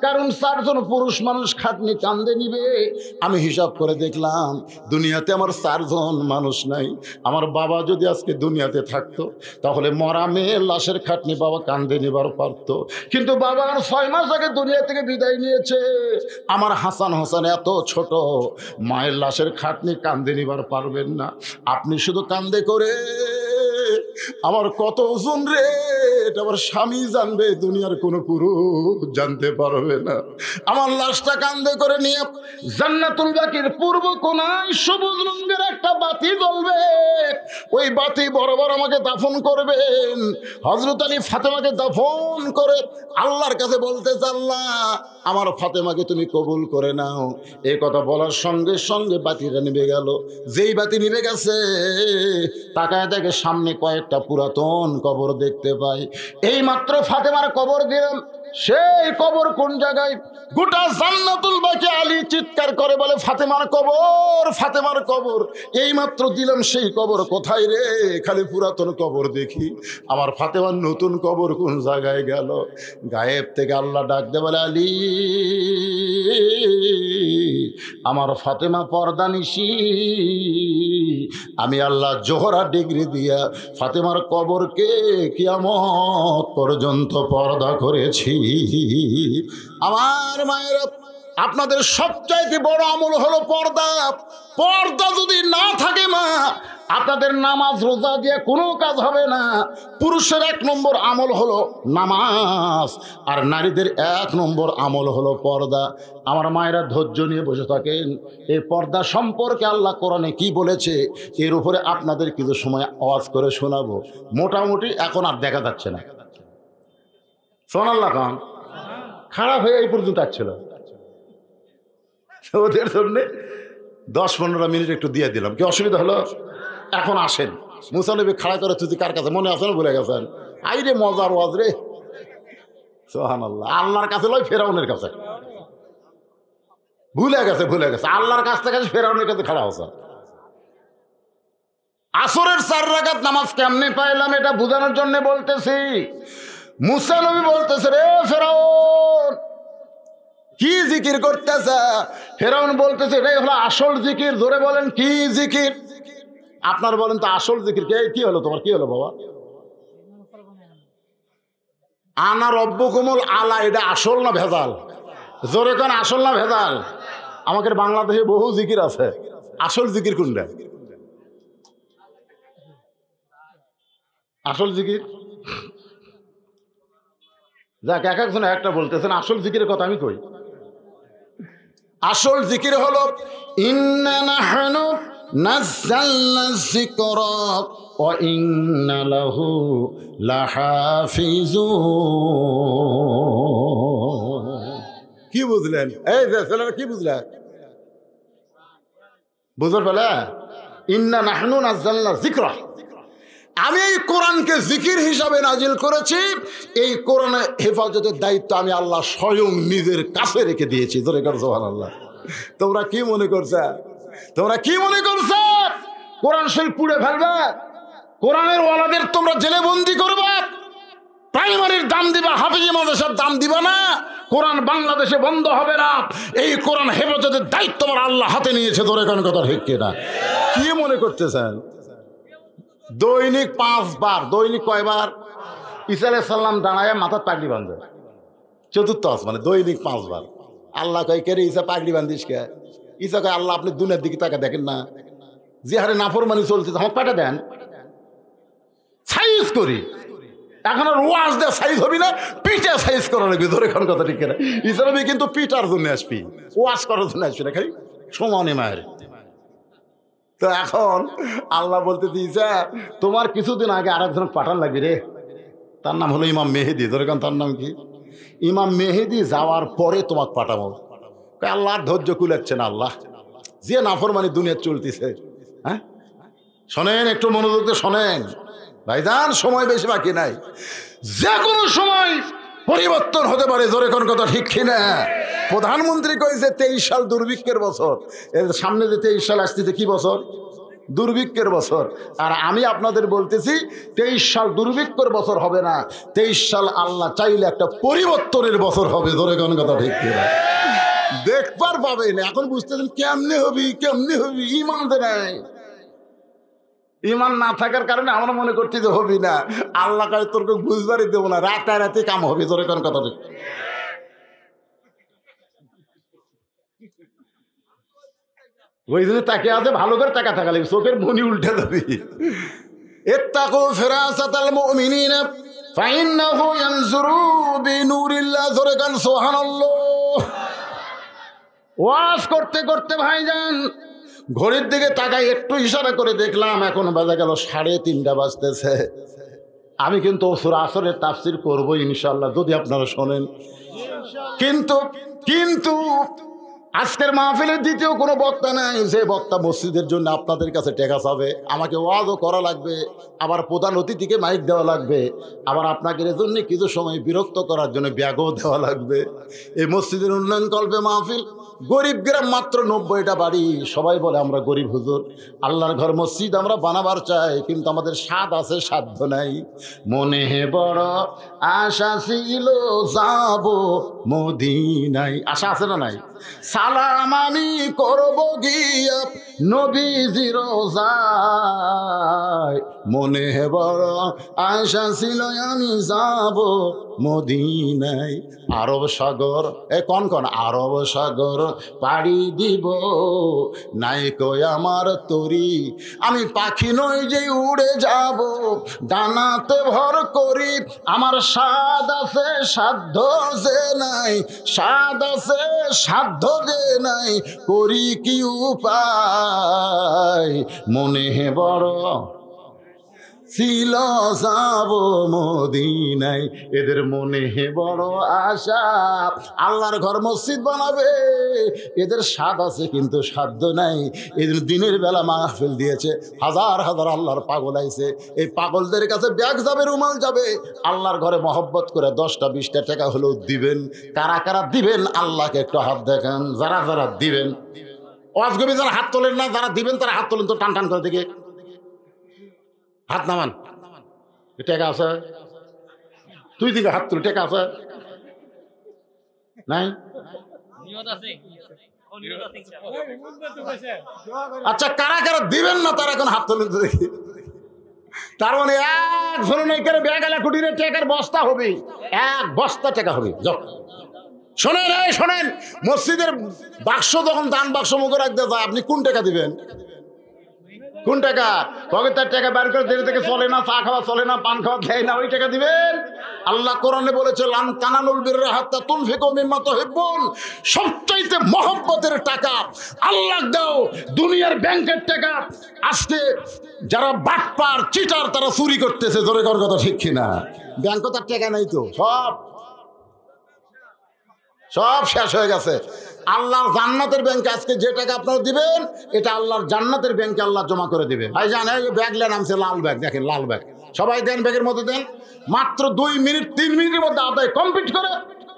কারণ 4 জন পুরুষ মানুষ খাটনি কান্দে নিবে। আমি হিসাব করে দেখলাম দুনিয়াতে আমার 4 জন মানুষ নাই। আমার বাবা যদি আজকে দুনিয়াতে থাকতো তাহলে মরা মেয়ের লাশের খাটনি বাবা কান্দে নিবার পারতো, কিন্তু বাবা 6 মাস আগে দুনিয়া থেকে বিদায় নিয়েছে। আমার হাসান হোসেন এত ছোট, মায়ের লাশের খাটনি কান্দে নিবার পারবেন না। আপনি শুধু কান্দে করে আমার কত ওজন রে, এটা আমার স্বামী জানবে, দুনিয়ার কোনো পুরুষ জানতে পারবে না। আমার লাশটা কান্দে করে নিয়ে জান্নাতুল বাকির পূর্ব কোণায় সবুজ রঙের একটা বাতি জ্বলবে, ওই বাতি বরাবর আমাকে দাফন করবেন। হযরত আলী ফাতেমাকে দাফন করে আল্লাহর কাছে বলতে আল্লাহ আমার ফাতেমাকে তুমি কবুল করে নাও। এই কথা বলার সঙ্গে সঙ্গে বাতিটা নিভে গেল। যেই বাতি নিভে গেছে তাকায় দেখে সামনে কয়েকটা পুরাতন কবর দেখতে পাই। এই মাত্র ফাতেমার কবর দিলাম, সেই কবর কোন জায়গায়? গোটা জান্নাতুল বাকি আলী চিৎকার করে বলে ফাতেমার কবর, ফাতেমার কবর। এই মাত্র দিলাম, সেই কবর কোথায় রে? খালি পুরাতন কবর দেখি। আমার ফাতেমার নতুন কবর কোন জায়গায় গেল? গায়েব থেকে আল্লাহ ডাক দে বলে আলী আমার ফাতেমা পর্দানিশী। আমি আল্লাহ জোহরা ডিগ্রি দিয়া ফাতেমার কবরকে কিয়ামত পর্যন্ত পর্দা করেছি। আমার মায়েরা, আপনাদের সবচাইতে বড় আমল হলো পর্দা। পর্দা যদি না থাকে মা, আপনাদের নামাজ রোজা দিয়ে কোনো কাজ হবে না। পুরুষের 1 নম্বর আমল হলো নামাজ, আর নারীদের 1 নম্বর আমল হলো পর্দা। আমার মায়েরা ধৈর্য নিয়ে বসে থাকেন। এই পর্দা সম্পর্কে আল্লাহ কোরআনে কি বলেছে এর উপরে আপনাদের কিছু সময় আওয়াজ করে শোনাবো। মোটামুটি এখন আর দেখা যাচ্ছে না। সুবহানাল্লাহ খান খারাপ হয়ে এই পর্যন্ত আসছিল, ওদের জন্য 10-15 মিনিট একটু দিয়ে দিলাম। কি অসুবিধা হলো? এখন আসেন। মুসা নবী খাড়া করে তুই কার কাছে মনে আছে না? ভুলে গেছেন? আই রে মজার ওয়াজ রে। সুবহানাল্লাহ। আল্লাহর কাছে লয় ফেরাউনের কাছে। ভুলে গেছে, ভুলে গেছে। আল্লাহর কাছ থেকে ফেরাউনের কাছে খাড়া হচ্ছে। আসরের 4 রাকাত নামাজ কেমনে পাইলাম এটা বোঝানোর জন্য বলতেছি। মুসা নবী বলতেছে রে ফেরাউন কি জিকির করতেছে? ফেরাউন বলতেছে এটাই হলো আসল জিকির। জোরে বলেন কি জিকির? আপনার বলেন তো আসল জিকির কি হলো? তোমার কি হলো বাবা? আনা রব্বুকুমুল আলা, এটা আসল না ভেজাল? জোরে কোন আসল না ভেজাল? আমাদের বাংলাদেশে বহু জিকির আছে, আসল জিকির কোনটা? আসল জিকির যাক, এক একজন একটা বলতেছেন। আসল জিকিরের কথা আমি কই। আসল জিকির হলো ইন্না নাহনু নাযালনা যিকরা ওয়া ইন্না লাহু লাহাফিজুন। কি বুঝলেন? এই যে ছেলেরা কি বুঝলেন? বুঝর ফেলে ইন্না নাহনু নাযালনা যিকরা, আমি এই কোরআনকে জিকির হিসাবে নাজিল করেছি। এই কোরআনের হেফাজতের দায়িত্ব আমি আল্লাহ স্বয়ং নিজের কাছে রেখে দিয়েছি। ধরে কর সুবহানাল্লাহ। তোমরা কি মনে করছো? তোমরা কি মনে করছো কোরআন শরীফ পুড়ে ফেলবে? কোরআনের ওয়ালাদের তোমরা জেলে বন্দি করবে? প্রাইমারির দাম দিবা, হাফিজি মাদ্রাসার দাম দিবা না? কোরআন বাংলাদেশে বন্ধ হবে না। এই কোরআন হেফাজতের দায়িত্ব আমার আল্লাহ হাতে নিয়েছে। ধরে কোন কথা ঠিক কিনা? কি মনে করতেছেন? দৈনিক 5 বার, দৈনিক কয়বার? ঈসা আলাইহিস সালাম দাঁড়ায় মাথার পাগড়ি বাঁধে, চতুর্থ আসমানে দৈনিক 5 বার। আল্লাহ কয় কে রে ঈসা পাগড়ি বাঁধিস কে? ঈসা কয় আল্লাহ আপনি দুনিয়ার দিকে তাকে দেখেন না, যে হারে নাফরমানি চলছে, আমাকে পাঠা দেন, সাইজ করি। এখন আর ওয়াজ দেয় সাইজ হবি না, পিঠা সাইজ করা লাগবে। ধরে কোন কথা ঠিক কিনা? ঈসা নবী কিন্তু পিঠার জন্য আসবি, ওয়াজ করার জন্য আসবি না, খালি সমানে মায়ের। তো এখন আল্লাহ বলতে দিয়েছে তোমার কিছুদিন আগে আরেকজন পাঠান লাগবে রে, তার নাম হলো ইমাম মেহেদি। ধরে কেন তার নাম কি? ইমাম মেহেদি যাওয়ার পরে তোমাকে পাঠাবো। আল্লাহর ধৈর্য কুলাচ্ছে না। আল্লাহ যে নাফরমানি দুনিয়া চলতেছে। হ্যাঁ শোনেন, একটু মনোযোগ দিয়ে শোনেন ভাইজান, সময় বেশি বাকি নাই। যে কোনো সময় পরিবর্তন হতে পারে। জোরে কোন কথা ঠিক কিনা? প্রধানমন্ত্রী কইছে 23 সাল দুর্ভিক্ষের বছর। এর সামনে যে 23 সাল আসতেছে কি বছর? দুর্ভিক্ষের বছর। আর আমি আপনাদের বলতেছি 23 সাল দুর্ভিক্ষের বছর হবে না, 23 সাল আল্লাহ চাইলে একটা পরিবর্তনের বছর হবে। ধরে কোন কথা ঠিক কিনা? দেখবার পাবেন। এখন বুঝতেছেন কেমনে হবি, কেমনে হবি। ইমান তো নাই, ইমান না থাকার কারণে আমরা মনে করছি যে হবি না। আল্লাহ কাছে তোরকে বুঝবারই দেবো না, রাতে কাম হবে। ধরে কোন কথা ঠিক? ওই জন্য তাকে আছে ভালো করে টাকা থাকা লাগবে, চোখের মনি উল্টে যাবে। ইত্তাকু ফিরাসাতাল মুমিনিনা ফাইন্নাহু ইয়ানজুরু বিনুরিল্লাহ। ধরে গান সুবহানাল্লাহ। ওয়াজ করতে করতে ভাইজান ঘড়ির দিকে তাকাই একটু ইশারা করে দেখলাম এখন বাজে গেল 3:30 বাজতেছে। আমি কিন্তু সূরা আসরের তাফসীর করব ইনশাআল্লাহ, যদি আপনারা শোনেন। কিন্তু আজকের মাহফিলের দ্বিতীয় কোনো বক্তা নাই যে বক্তা মসজিদের জন্য আপনাদের কাছে টাকা চাবে। আমাকে ওয়াজও করা লাগবে, আবার প্রধান অতিথিকে মাইক দেওয়া লাগবে, আবার আপনাকে এর জন্য কিছু সময় বিরক্ত করার জন্য ব্যাগও দেওয়া লাগবে। এই মসজিদের উন্নয়ন কল্পে মাহফিল, গরিব গ্রাম মাত্র 90টা বাড়ি। সবাই বলে আমরা গরিব হুজুর, আল্লাহর ঘর মসজিদ আমরা বানাবার চাই, কিন্তু আমাদের স্বাদ আছে, সাধ্য নাই। মনে বড় আশা ছিল যাব মদিনায়। আশা আছে না নাই? সালাম আমি করব গিয়া নবীজির রোজায়। মনে বড় আশা ছিল আমি যাব মদিনায়। আরব সাগর কন আরব সাগর পাড়ি দিব, নাই কই আমার তরি। আমি পাখি নই যে উড়ে যাব, ডানাতে ভর করি। আমার স্বাদ আছে সাধ্য যে নাই, স্বাদ আছে সাধ্য যে নাই, করি কি উপায়। মনে বড় ছিল যাব মদিনায়। এদের মনে বড় আশা আল্লাহর ঘর মসজিদ বানাবে, এদের স্বাদ আছে কিন্তু সাধ্য নাই। এদের দিনের বেলা মাহফিল দিয়েছে, হাজার হাজার আল্লাহর পাগল আইছে। এই পাগলদের কাছে ব্যাগ যাবে, রুমাল যাবে, আল্লাহর ঘরে মহব্বত করে 10টা 20টা টাকা হলেও দিবেন। কারা কারা দিবেন আল্লাহকে একটু হাত দেখান। যারা যারা দিবেন, অজগবি যারা হাত তোলেন না, যারা দিবেন তারা হাত তোলেন তো, টান টান করে দিকে হাত নামান। টাকা আছে? তুই দিকে হাত তুলে টাকা আছে নাই? আচ্ছা, কারা কারা দিবেন না তারা এখন হাত তোলেন তো দেখি। তার মানে এক ধরনের করে ব্যাগ এলা কুটিরে টাকার বস্তা হবে, 1 বস্তা টাকা হবে। শোনেন, শোনেন, মসজিদের বাক্স যখন দান বাক্স মুখে রাখতে যায়, আপনি কোন টাকা দিবেন? কোন টাকা? পকেটের টাকা বের করে দিলে থেকে চলে না, চা খাওয়া চলে না, পান খাওয়া খেয়ে না, ওই টাকা দিবেন? আল্লাহ কোরআনে বলেছে লান তানালুল বিররা হাত্তা তুনফিকু মিম্মা তুহিব্বুন। সবচাইতে মহব্বতের টাকা আল্লাহ দাও, দুনিয়ার ব্যাংকের টাকা। আজকে যারা বাটপার চিটার তারা চুরি করতেছে। জোরে কর কথা ঠিক কিনা? ব্যাংকে তার টাকা নাই তো, সব শেষ হয়ে গেছে। আল্লাহর জান্নাতের ব্যাংকে আজকে যে টাকা আপনারা দিবেন, এটা আল্লাহর জান্নাতের ব্যাংকে আল্লাহ জমা করে দিবে। ভাই জানে ব্যাগ নামছে লাল ব্যাগ, দেখেন লাল ব্যাগ। সবাই দেন, ব্যাগের মধ্যে দেন। মাত্র 2 মিনিট 3 মিনিটের মধ্যে আদায় কমপ্লিট করে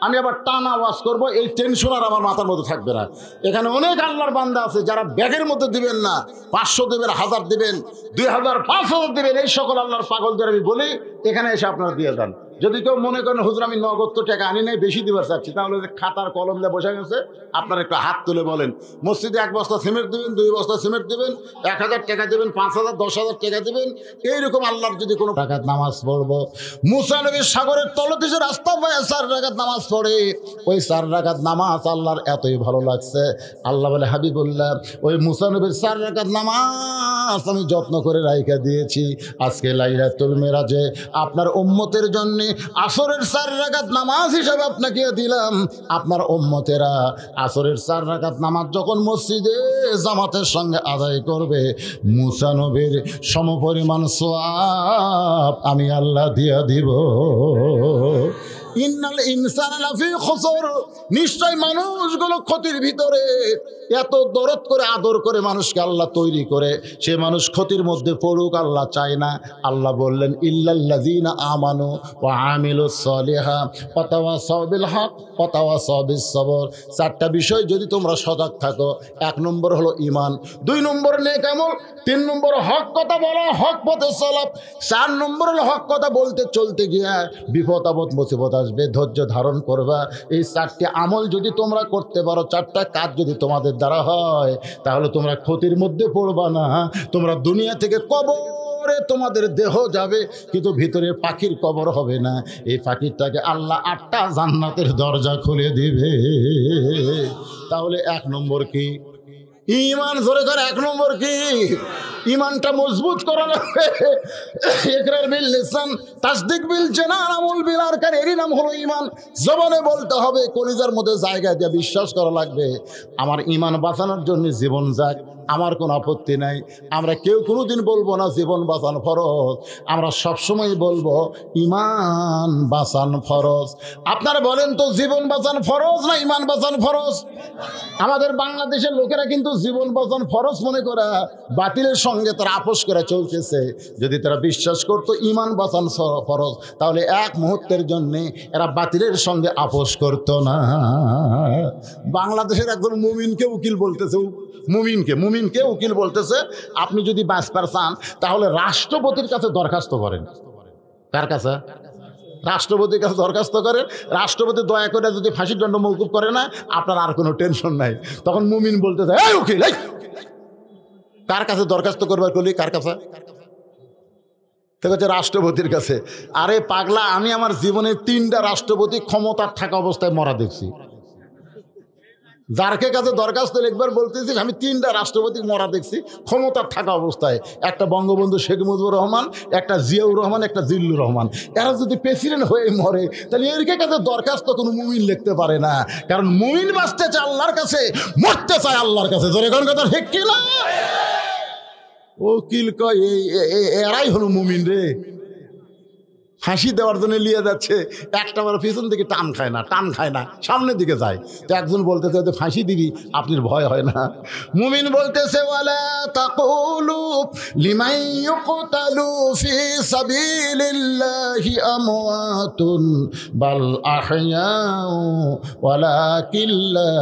আমি আবার টানা ওয়াজ করবো। এই টেনশন আর আমার মাথার মধ্যে থাকবে না। এখানে অনেক আল্লাহর বান্দা আছে যারা ব্যাগের মধ্যে দিবেন না, 500 দেবেন, 1000 দিবেন, 2000, 5000 দিবেন। এই সকল আল্লাহর পাগলদের আমি বলি এখানে এসে আপনারা দিয়ে দেন। যদি কেউ মনে করেন হুজুর আমি নগদ তো টাকা আনি নাই, বেশি দিবার চাচ্ছি, তাহলে খাতার কলম দিয়ে বসে গেছে, আপনারা একটু হাত তুলে বলেন মসজিদে 1 বস্তা সিমেন্ট দেবেন, 2 বস্তা সিমেন্ট দেবেন, 1000 টাকা দেবেন, 5000, 10,000 টাকা দেবেন। এইরকম আল্লাহর যদি কোনো রাকাত নামাজ পড়বো, মুসা নবী সাগরের তলদেশে রাস্তা পায় 4 রাকাত নামাজ পড়ে। ওই 4 রাকাত নামাজ আল্লাহর এতই ভালো লাগছে, আল্লাহ বলে হাবিবুল্লাহ ওই মুসা নবীর 4 রাকাত নামাজ আমি যত্ন করে রাইখা দিয়েছি। আজকে লাইলাতুল মিরাজে আপনার উম্মতের জন্য আসরের 4 রাকাত নামাজ হিসাবে আপনাকে দিলাম। আপনার উম্মতেরা আসরের 4 রাকাত নামাজ যখন মসজিদে জামাতের সঙ্গে আদায় করবে, মুসা নবীর সমপরিমাণ সওয়াব আমি আল্লাহ দিয়া দিব। ইন্নাল ইনসানা লাফি খুসর, নিশ্চয় মানুষগুলো ক্ষতির ভিতরে। এত দরদ করে আদর করে মানুষকে আল্লাহ তৈরি করে, সে মানুষ ক্ষতির মধ্যে পড়ুক আল্লাহ চায় না। আল্লাহ বললেন ইল্লাল্লাযীনা আমানু ওয়া আমিলুস সলিহাত ওয়া তাওয়াসাউ বিল হক ওয়া তাওয়াসাউ বিস সবর। চারটা বিষয় যদি তোমরা সজাগ থাকো, 1 নম্বর হলো ঈমান, 2 নম্বর নেক আমল, 3 নম্বর হক কথা বলা, হক পথে চলা, 4 নম্বর হলো হক কথা বলতে চলতে গিয়া বিপদ আপদ মুসিবত আসবে, ধৈর্য ধারণ করবা। এই 4টি আমল যদি তোমরা করতে পারো, 4টা কাজ যদি তোমাদের দ্বারা হয়, তাহলে তোমরা ক্ষতির মধ্যে পড়বা না। তোমরা দুনিয়া থেকে কবরে তোমাদের দেহ যাবে, কিন্তু ভিতরে পাখির কবর হবে না। এই পাখিটাকে আল্লাহ 8টা জান্নাতের দরজা খুলে দিবে। তাহলে 1 নম্বর কি? ঈমান। জোরে করে 1 নম্বর কি? ঈমানটা মজবুত করা লাগবে। ইকরার বিল লিসান, তাসদিক বিল জানান, আমল বিল আরকান, এরই নাম হলো ঈমান। জবানে বলতে হবে, কলিজার মধ্যে জায়গা দিয়ে বিশ্বাস করা লাগবে। আমার ঈমান বাঁচানোর জন্য জীবন যাক, আমার কোনো আপত্তি নাই। আমরা কেউ কোনোদিন বলবো না জীবন বাঁচানো ফরজ, আমরা সবসময় বলবো ঈমান বাঁচানো ফরজ। আপনারা বলেন তো, জীবন বাঁচানো ফরজ না ঈমান বাঁচানো ফরজ? আমাদের বাংলাদেশের লোকেরা কিন্তু জীবন বাঁচানো ফরজ মনে করা বাতিলের সঙ্গে তারা আপোষ করে চলতেছে। যদি তারা বিশ্বাস করতো ঈমান বাঁচানো ফরজ, তাহলে 1 মুহূর্তের জন্য এরা বাতিলের সঙ্গে আপোষ করতো না। বাংলাদেশের একজন মুমিনকে উকিল বলতেছে, মুমিনকে উকিল বলতেছে, আপনি যদি বাঁচতে চান তাহলে রাষ্ট্রপতির কাছে দরখাস্ত করেন। কার কাছে? রাষ্ট্রপতির কাছে দরখাস্ত করেন। রাষ্ট্রপতি দয়া করে যদি ফাঁসির দণ্ড মওকুফ করে না, আপনার আর কোনো টেনশন নাই। তখন মুমিন বলতেছে, এই উকিল, এই কার কাছে দরখাস্ত করবার করলি? কার কাছে? হচ্ছে রাষ্ট্রপতির কাছে। আরে পাগলা, আমি আমার জীবনে 3টা রাষ্ট্রপতি ক্ষমতার থাকা অবস্থায় মরা দেখছি। যারকে কাছে দরখাস্ত লিখবার বলতেছি, আমি 3টা রাষ্ট্রপতি মরা দেখছি ক্ষমতার থাকা অবস্থায়। একটা বঙ্গবন্ধু শেখ মুজিবুর রহমান, একটা জিয়াউর রহমান, একটা জিল্লুর রহমান। এরা যদি প্রেসিডেন্ট হয়ে মরে, তাহলে এর কাছে দরখাস্ত কোনো মুমিন লিখতে পারে না। কারণ মুমিন বাঁচতে চায় আল্লাহর কাছে, মরতে চায় আল্লাহর কাছে। জোরে কোন কথা ঠিক কি না? উকিল কয় এরাই হলো মুমিন রে। ফাঁসি দেওয়ার জন্য নিয়ে যাচ্ছে, একটা বার পিছন থেকে টান খায় না, সামনের দিকে যায়। তো একজন বলতেছে ফাঁসি দিবি, আপনার ভয় হয় না? মুমিন বলতেছে, ওয়ালা তাকুলু লিমান ইউকতালু ফি সাবিলিল্লাহি আমওয়াতুন বাল আহইয়াউ ওয়ালাকিন লা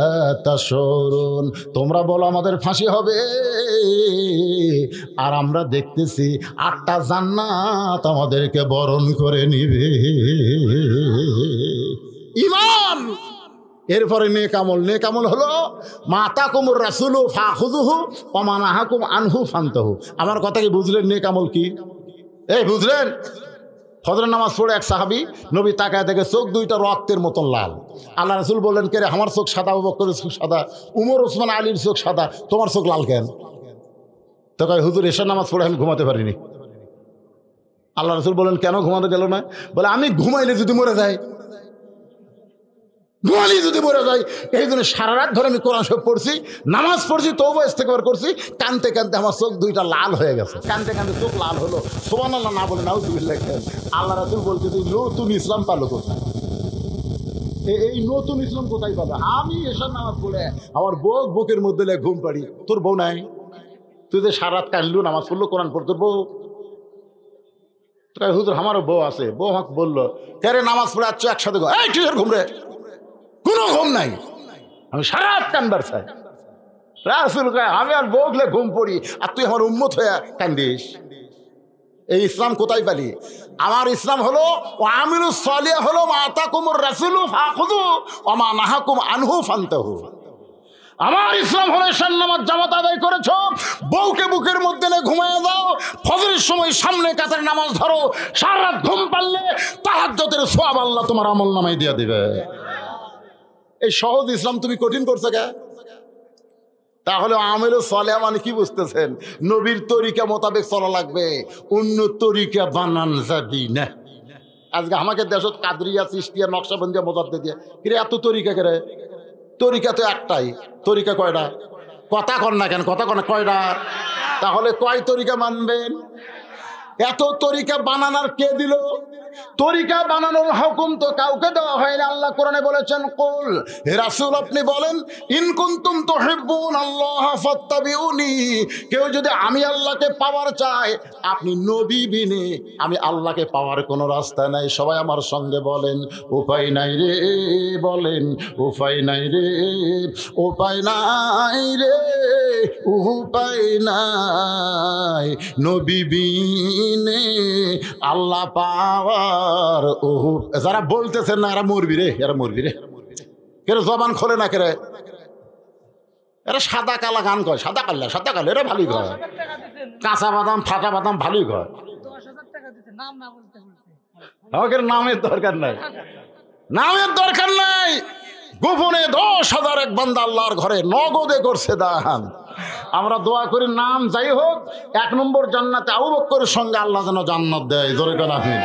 তাশউরুন। তোমরা বলো আমাদের ফাঁসি হবে, আর আমরা দেখতেছি 8টা জান্নাত আমাদেরকে বরণ করে নিবে। ঈমান। এরপরে নেক আমল। নেক আমল হলো মা আতাকুমুর রাসূলু ফাখুযুহু ওয়া মা নাহাকুম আনহু ফান্তাহু। আমার কথা কি বুঝলেন? নেক আমল কি? এই বুঝলেন? ফজরের নামাজ পড়ে এক সাহাবী নবী তাকায় দেখে চোখ 2টা রক্তের মতন লাল। আল্লাহ রাসূল বললেন, কে রে, আমার চোখ সাদা, আবু বকরের চোখ সাদা, উমর ওসমান আলীর চোখ সাদা, তোমার চোখ লাল কেন? তো কয়, হুজুর এশার নামাজ পড়ে আমি ঘুমাতে পারিনি। আল্লাহ রাসূল বলেন, কেন ঘুমাতে গেল না? বলে, আমি ঘুমাইলে যদি মরে যাই, এই জন্য সারা রাত ধরে আমি কোরআন শরীফ পড়ছি, নামাজ পড়ছি, তওবা ইস্তেগফার করছি, কানতে কানতে আমার চোখ 2টা লাল হয়ে গেছে। কানতে কানতে চোখ লাল হলো। সুবহানাল্লাহ না বলে নাউযুবিল্লাহ। আল্লাহ রাসূল বলতেছে, নতুন ইসলাম পালো কোথায়? এই নতুন ইসলাম কোথায় পাবে? আমি এশার নামাজ পড়ে আমার বুকের মধ্যে ঘুম পাড়ি, তোর বউ নাই? তুই যে সারা রাত কানলু, নামাজ পড়লো, কোরআন পড়, তোর বউ? হুজুর আমারও বউ আছে। বউ আমাকে বললো, কে রে, নামাজ পড়ে আসছো একসাথে? এই কিসের ঘুম রে? কোনো ঘুম নাই, আমি সারা রাত কানবার চাই। রাসূল কয়, আমি আর বউগুলো ঘুম পড়ি, আর তুই আমার উম্মত হয়ে কান্দিস। এই ইসলাম কোথায় পালি? আমার ইসলাম হলো আমিরুস সালিহ, হলো মা আতাকুমুর রাসূলু ফাখুযু ওয়া মা নাহাকুম আনহু ফান্তাহু। আমার ইসলাম হলো এশার নামাজ জামাত আদায় করেছো, বউকে বুকের মধ্যে নিয়ে ঘুমায় যাও, ফজরের সময় সামনে কাতারে নামাজ ধরো, সারা রাত ঘুম পারলে তাহাজ্জুদের সওয়াব আল্লাহ তোমার আমল নামায় দিয়ে দিবে। এই সহজ ইসলাম তুমি কঠিন করছো কে? তাহলে আমিরুস সালিহ মানে কি বুঝতেছেন? নবীর তরিকা মোতাবেক চলা লাগবে, অন্য তরিকা বানান যাবি না। আজকে আমাকে দেশত কাদরিয়া, চিশতিয়া, নকশবন্দিয়া, মোজাদ্দেদিয়া, কিরে এত তরিকা করে? তরিকা তো একটাই। তরিকা কয়টা? কথা কন না কেন? কথা কন কয়টা? তাহলে কয় তরিকা মানবেন? এত তরিকা বানানোর কে দিল? তরিকা বানানোর হুকুম তো কাউকে দেওয়া হয়নি। আল্লাহ কোরআনে বলেছেন, কুল, হে রাসূল আপনি বলেন, ইন কুনতুম তুহিব্বুনাল্লাহ ফাত্তাবিউনি, কেউ যদি আমি আল্লাহকে পাওয়ার চায়, আপনি নবী বিনে আমি আল্লাহকে পাওয়ার কোনো রাস্তা নাই। সবাই আমার সঙ্গে বলেন, উপায় নাই রে, বলেন উপায় নাই রে, উপায় নাই রে, উপায় নাই, নবী বিনে আল্লাহ পাওয়ার। ওহু, যারা বলতেছেন না এরা মরবি রে, এরা মরবি রে। কেরে জবান খোলে না কেরে? এরা সাদা কালা গান কয়, সাদা কাল্লা সাদা কাল্লা, এরা ভালোই কয়। কাঁচা বাদাম ফাটা বাদাম ভালোই কয়। আমাদের নামের দরকার নাই, নামের দরকার নাই। গোপনে 10,000 এক বান্দা আল্লাহর ঘরে নগদে করছে দান। আমরা দোয়া করি নাম যাই হোক, 1 নম্বর জান্নাতে আবু বকরের সঙ্গে আল্লাহ যেন জান্নাত দেয়। জোরে কোন আমিন।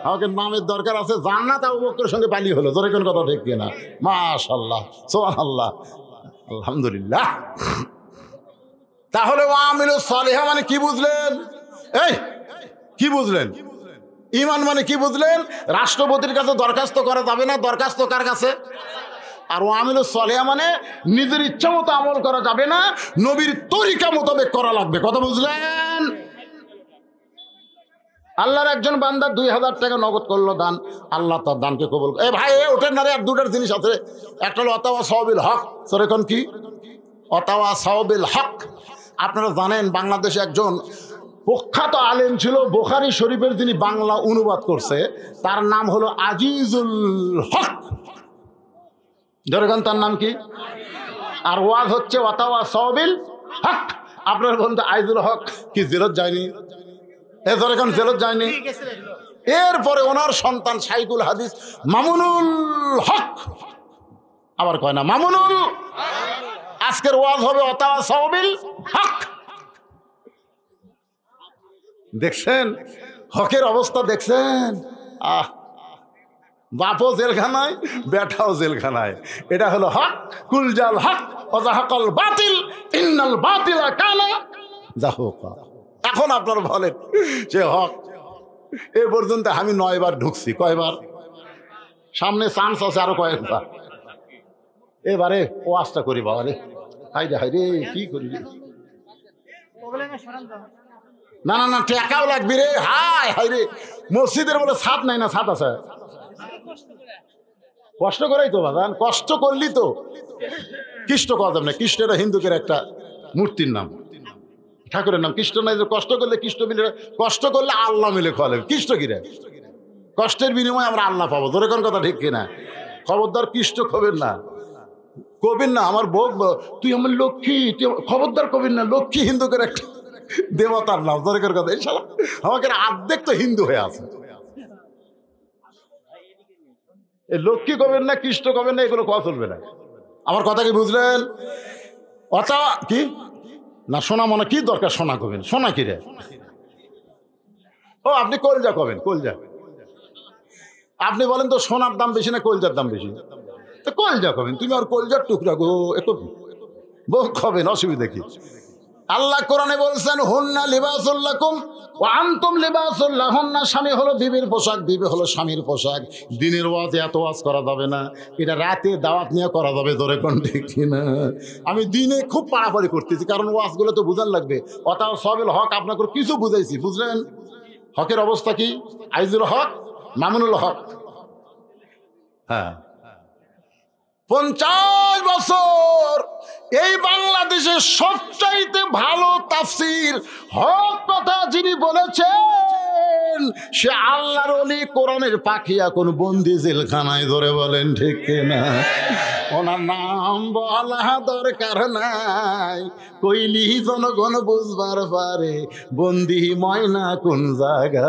আমাকে নামের দরকার আছে, জান্নাত আবু বকরের সঙ্গে পালি হলো। জোরে কোন কথা ঠিক কিনা? মাশাআল্লাহ, সুবহানাল্লাহ, আলহামদুলিল্লাহ। তাহলে ওয়ামিলুস সালিহা মানে কি বুঝলেন? এই কি বুঝলেন? ঈমান মানে কি বুঝলেন? রাষ্ট্রপতির কাছে দরখাস্ত করা যাবে না, দরখাস্ত কার কাছে? আর ওয়ামিলুস সালিহা মানে নিজের ইচ্ছা মতো আমল করা যাবে না, নবীর তরিকা মোতাবেক করা লাগবে। কথা বুঝলেন? আল্লাহর একজন বান্দা 2,000 টাকা নগদ করলো দান, আল্লাহ তার দানকে কবুল। এ ভাই ওঠেন না রে, আর দুটার জিনিস আছে। একটা হলো অতাওয়া সাওবিল হক। স্যার এখন কি অতাওয়া সাওবিল হক? আপনারা জানেন বাংলাদেশে একজন প্রখ্যাত আলেম ছিল, বুখারী শরীফের যিনি বাংলা অনুবাদ করছে, তার নাম হলো আজিজুল হক। ধরেন তার নাম কি? আর ওয়াজ হচ্ছে ওয়াতাওয়া সাওবিল হক। আপনার বন্ধু আইজুল হক কি জেলত যায়নি? এ ধরেন জেলত যায়নি। এরপরে ওনার সন্তান শাইখুল হাদিস মামুনুল হক, আবার কয় না মামুনুল। আজকের ওয়াজ হবে ওয়াতাওয়া সাওবিল হক। দেখছেন হকের অবস্থা? দেখছেন? বাপও জেলখানায়, বেটাও জেলখানায়। এটা হলো হক। কুলজাল হক ওয়াজাহাকাল বাতিল ইন্নাল বাতিলা কানা যাহুকা। এখন আপনারা বলেন যে হক এ পর্যন্ত আমি 9 বার ঢুকছি। কয়বার? সামনে চান্স আছে আরো কয়েকবার। এবারে ওয়াজটা করি বাবা রে, হাই রে হাই রে, কি করি রে? না না না, টাকাও লাগবে রে। হাই হাই রে, মসজিদের বলে ছাদ নাই না? ছাদ আছে। কষ্ট করেই তো বাজান, কষ্ট করলি তো। কৃষ্ণ কথা যাবে না, কৃষ্ণ এটা হিন্দুদের একটা মূর্তির নাম, ঠাকুরের নাম কৃষ্ণ নাই। কষ্ট করলে কৃষ্ণ মিলে, কষ্ট করলে আল্লাহ মিলে খাওয়ালে। কৃষ্ণ কিরে? কষ্টের বিনিময়ে আমরা আল্লাহ পাবো। তোর কোন কথা ঠিক কিনা? খবরদার কৃষ্ণ খবেন না, কবির না। আমার বউ তুই আমার লক্ষ্মী, খবরদার কবির না। লক্ষ্মী হিন্দুদের একটা দেবতার নাম। দরকার কথা ইনশাল্লাহ আমাকে অর্ধেক তো হিন্দু হয়ে আছে। এই লক্ষ্মী কবেন না, কৃষ্ণ কবেন না, এগুলো কথা চলবে না। আমার কথা কি বুঝলেন? অথা কি না সোনা মনে কি দরকার? সোনা কবেন, সোনা কি রে? ও আপনি কলজা কবেন, কলজা। আপনি বলেন তো সোনার দাম বেশি না কলজার দাম বেশি? তো কলজা কবেন। তুমি আর কলজার টুকরা গো একটু বউ খাবেন, অসুবিধা কি? আল্লাহ কোরআনে বলছেন, হুন্না লিবাসুল লাকুম ওয়া আনতুম লিবাসুল লাহুন্না। স্বামী হলো বিবির পোশাক, বিবি হলো স্বামীর পোশাক। দিনের ওয়াজে এত ওয়াজ করা যাবে না, এটা রাতে দাওয়াত নিয়ে করা যাবে। ধরে কোন ঠিক কিনা? আমি দিনে খুব পাড়াপাড়ি করতেছি, কারণ ওয়াজগুলো তো বুঝার লাগবে। অতাও সাওবিল হক আপনাকে কিছু বুঝাইছি, বুঝলেন? হকের অবস্থা কি? আইজুল হক, মামুনুল হক। হ্যাঁ, 50 বছর এই বাংলাদেশের সবচাইতে ভালো তাফসীর হক কথা যিনি বলেছেন, সে আল্লাহর ওলি, কোরআনের পাখি, এখন বন্দি জেলখানায়। ধরে বলেন ঠিক কিনা? ওনার নাম বলা দরকার নাই, কইলি জনগণ বুঝবার পারে বন্দি ময়না কোন জায়গা।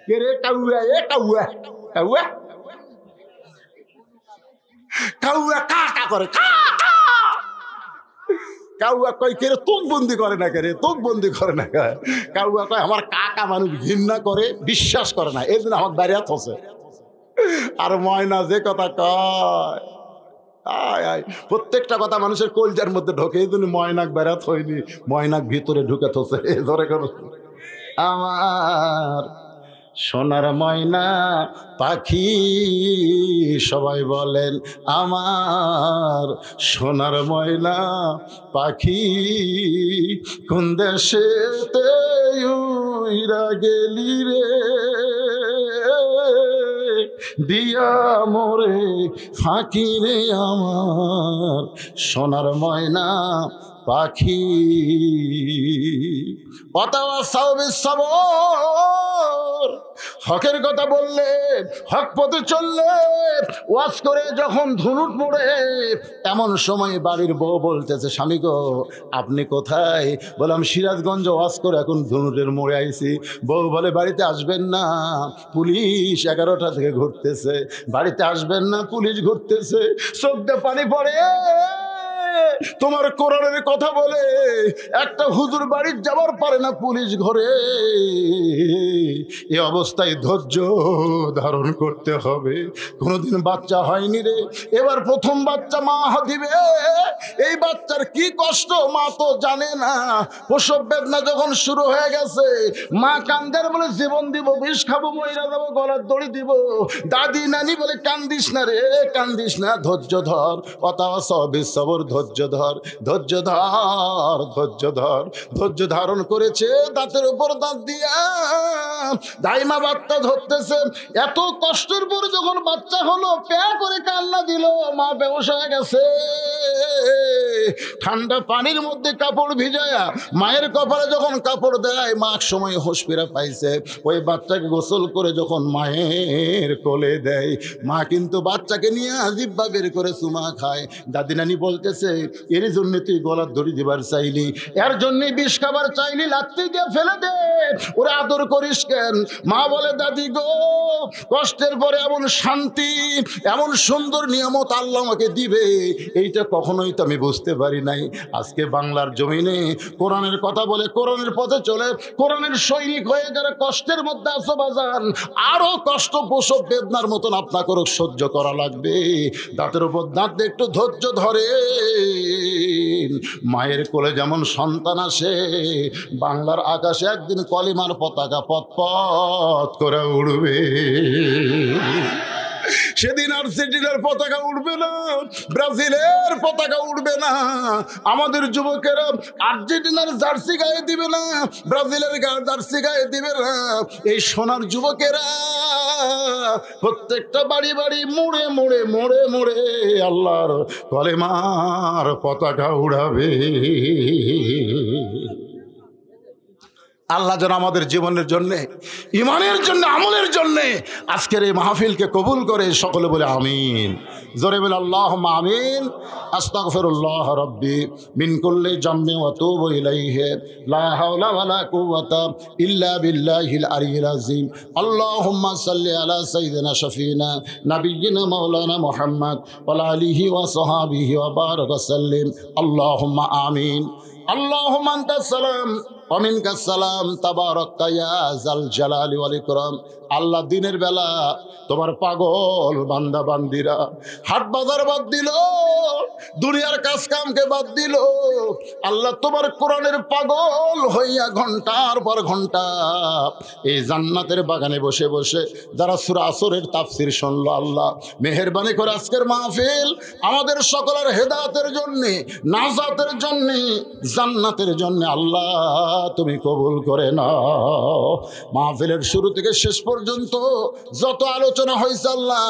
কে রে? কাউয়া, এ কাউয়া, কাউয়া কাউয়া কা কা করে, কাউয়া কয় কে রে? তোক বন্দি করে না কে রে? তোক বন্দি করে না। কাউয়া কয় আমার কাকা মানুষ ঘৃণা করে, বিশ্বাস করে না, এই জন্য আমার দাঁড়িয়ে আছে। আর ময়না যে কথা কয়, আয় আয়, প্রত্যেকটা কথা মানুষের কলজার মধ্যে ঢোকে। এই জন্য ময়নাক বেড়াত হয়নি, ময়নাক ভিতরে ঢুকে থসে। ধরে কোনো আমার সোনার ময়না পাখি, সবাই বলেন আমার সোনার ময়না পাখি, কোন দেশেতে উইরা গেলি রে, দিয়া মোরে ফাঁকি রে আমার সোনার ময়না পাখি। হকের কথা বললে, হক পথে চললে, ওয়াজ করে যখন ধুনুট মোড়ে, এমন সময় বাড়ির বউ বলতেছে, স্বামী গো আপনি কোথায়? বললাম সিরাজগঞ্জ ওয়াজ করে এখন ধুনুটের মোড়ে আইছি। বউ বলে বাড়িতে আসবেন না, পুলিশ 11টা থেকে ঘুরতেছে, বাড়িতে আসবেন না, পুলিশ ঘুরতেছে। চোখ দিয়ে পানি পড়ে। তোমার কোরআনের কথা বলে একটা হুজুর বাড়ির যাবার পারে না, পুলিশ ঘরে। এই অবস্থায় ধৈর্য ধারণ করতে হবে। কোনোদিন বাচ্চা হয়নি রে, এবার প্রথম বাচ্চা মা দিবে। এই বাচ্চার কি কষ্ট মা তো জানে না। প্রসব বেদনা যখন শুরু হয়ে গেছে, মা কান্দের বলে জীবন দিব, বিষ খাবো, মহিলা দেবো, গলার দড়ি দিব। দাদি নানি বলে কান্দিস না রে, কান্দিস না, ধৈর্য ধর। কথা সবর, ধৈর্য ধর, ধৈর্য ধর, ধৈর্য ধর। ধৈর্য ধারণ করেছে, দাঁতের উপর দাঁত দিয়া দাইমা বাচ্চা ধরতেছে। এত কষ্টের পর যখন বাচ্চা হলো, প্যা করে কান্না দিল, মা বেহুশ হয়ে গেছে। ঠান্ডা পানির মধ্যে কাপড় ভিজায়া মায়ের কপালে যখন কাপড় দেয়, মা সময় হোশ ফেরা পাইছে। ওই বাচ্চাকে গোসল করে যখন মায়ের কোলে দেয়, মা কিন্তু বাচ্চাকে নিয়ে জিব্বা বের করে চুমা খায়। দাদি নানি বলতেছে, এর জন্য তুই গলার দড়ি দিবার চাইলি, এর জন্যই বিষ খাবার চাইলি, লাত্তি দিয়ে ফেলে দে, ওরা আদর করিস কেন? মা বলে, দাদি গো কষ্টের পরে এমন শান্তি, এমন সুন্দর নিয়ামত আল্লাহ আমাকে দিবে, এইটা কখনোই তো আমি বুঝতে পারি নাই। আজকে বাংলার জমিনে কোরআনের কথা বলে, কোরআনের পথে চলে, কোরআনের সৈনিক হয়ে যারা কষ্টের মধ্যে আছো বাজান, আরো কষ্ট প্রসব বেদনার মতন আপনাকে সহ্য করা লাগবে। দাঁতের উপর দাঁত দিয়ে একটু ধৈর্য ধরে। মায়ের কোলে যেমন সন্তান আসে, বাংলার আকাশে একদিন কলিমার পতাকা পথ পথ করে উড়বে। সেদিন আর্জেন্টিনার পতাকা উঠবে না, ব্রাজিলের পতাকা উঠবে না। আমাদের যুবকেরা আর্জেন্টিনার জার্সি গায়ে দিবে না, ব্রাজিলের জার্সি গায়ে দিবে না। এই সোনার যুবকেরা প্রত্যেকটা বাড়ি বাড়ি মোড়ে মোড়ে মোড়ে মোড়ে আল্লাহর কলেমার পতাকা উড়াবে। আল্লাহ যেন আমাদের জীবনের জন্যে, ইমানের জন্য, আমলের জন্যে আজকের এই মাহফিলকে কবুল করে। সকলে বলে আমিন। জোরে বলে আল্লাহুম্মা আমিন। আস্তাগফিরুল্লাহ রাব্বি মিন কুল্লি জামবি ওয়া আতুবু ইলাইহি, লা হাওলা ওয়ালা কুওয়াতা ইল্লা বিল্লাহিল আলিয়্যিল আযীম। আল্লাহুম্মা সাল্লি আলা সাইয়্যিদিনা শাফিনা নাবিয়্যিনা মাওলানা মুহাম্মদ ওয়া আলিহি ওয়া সাহবিহি ওয়া বারাক ওয়া সাল্লিম। আল্লাহুম্মা আমিন। আল্লাহুম্মা আনতাস সালাম ওয়া মিনকাস সালাম, তাবারাকতা ইয়া যাল জালালি ওয়াল ইকরাম। আল্লাহ দিনের বেলা তোমার পাগল বান্দা বান্দিরা হাট বাজার বাদ দিল, দুনিয়ার কাজ কামকে বাদ দিল, আল্লাহ তোমার কোরআনের পাগল হইয়া ঘন্টার পর ঘন্টা এই জান্নাতের বাগানে বসে বসে যারা সূরা আসরের তাফসীর শুনলো, আল্লাহ মেহেরবানি করে আজকের মাহফিল আমাদের সকলের হেদায়েতের জন্যে, নাজাতের জন্যে, জান্নাতের জন্যে আল্লাহ তুমি কবুল করে নাও। মাহফিলের শুরু থেকে শেষ পর্যন্ত যত আলোচনা হয়েছে আল্লাহ,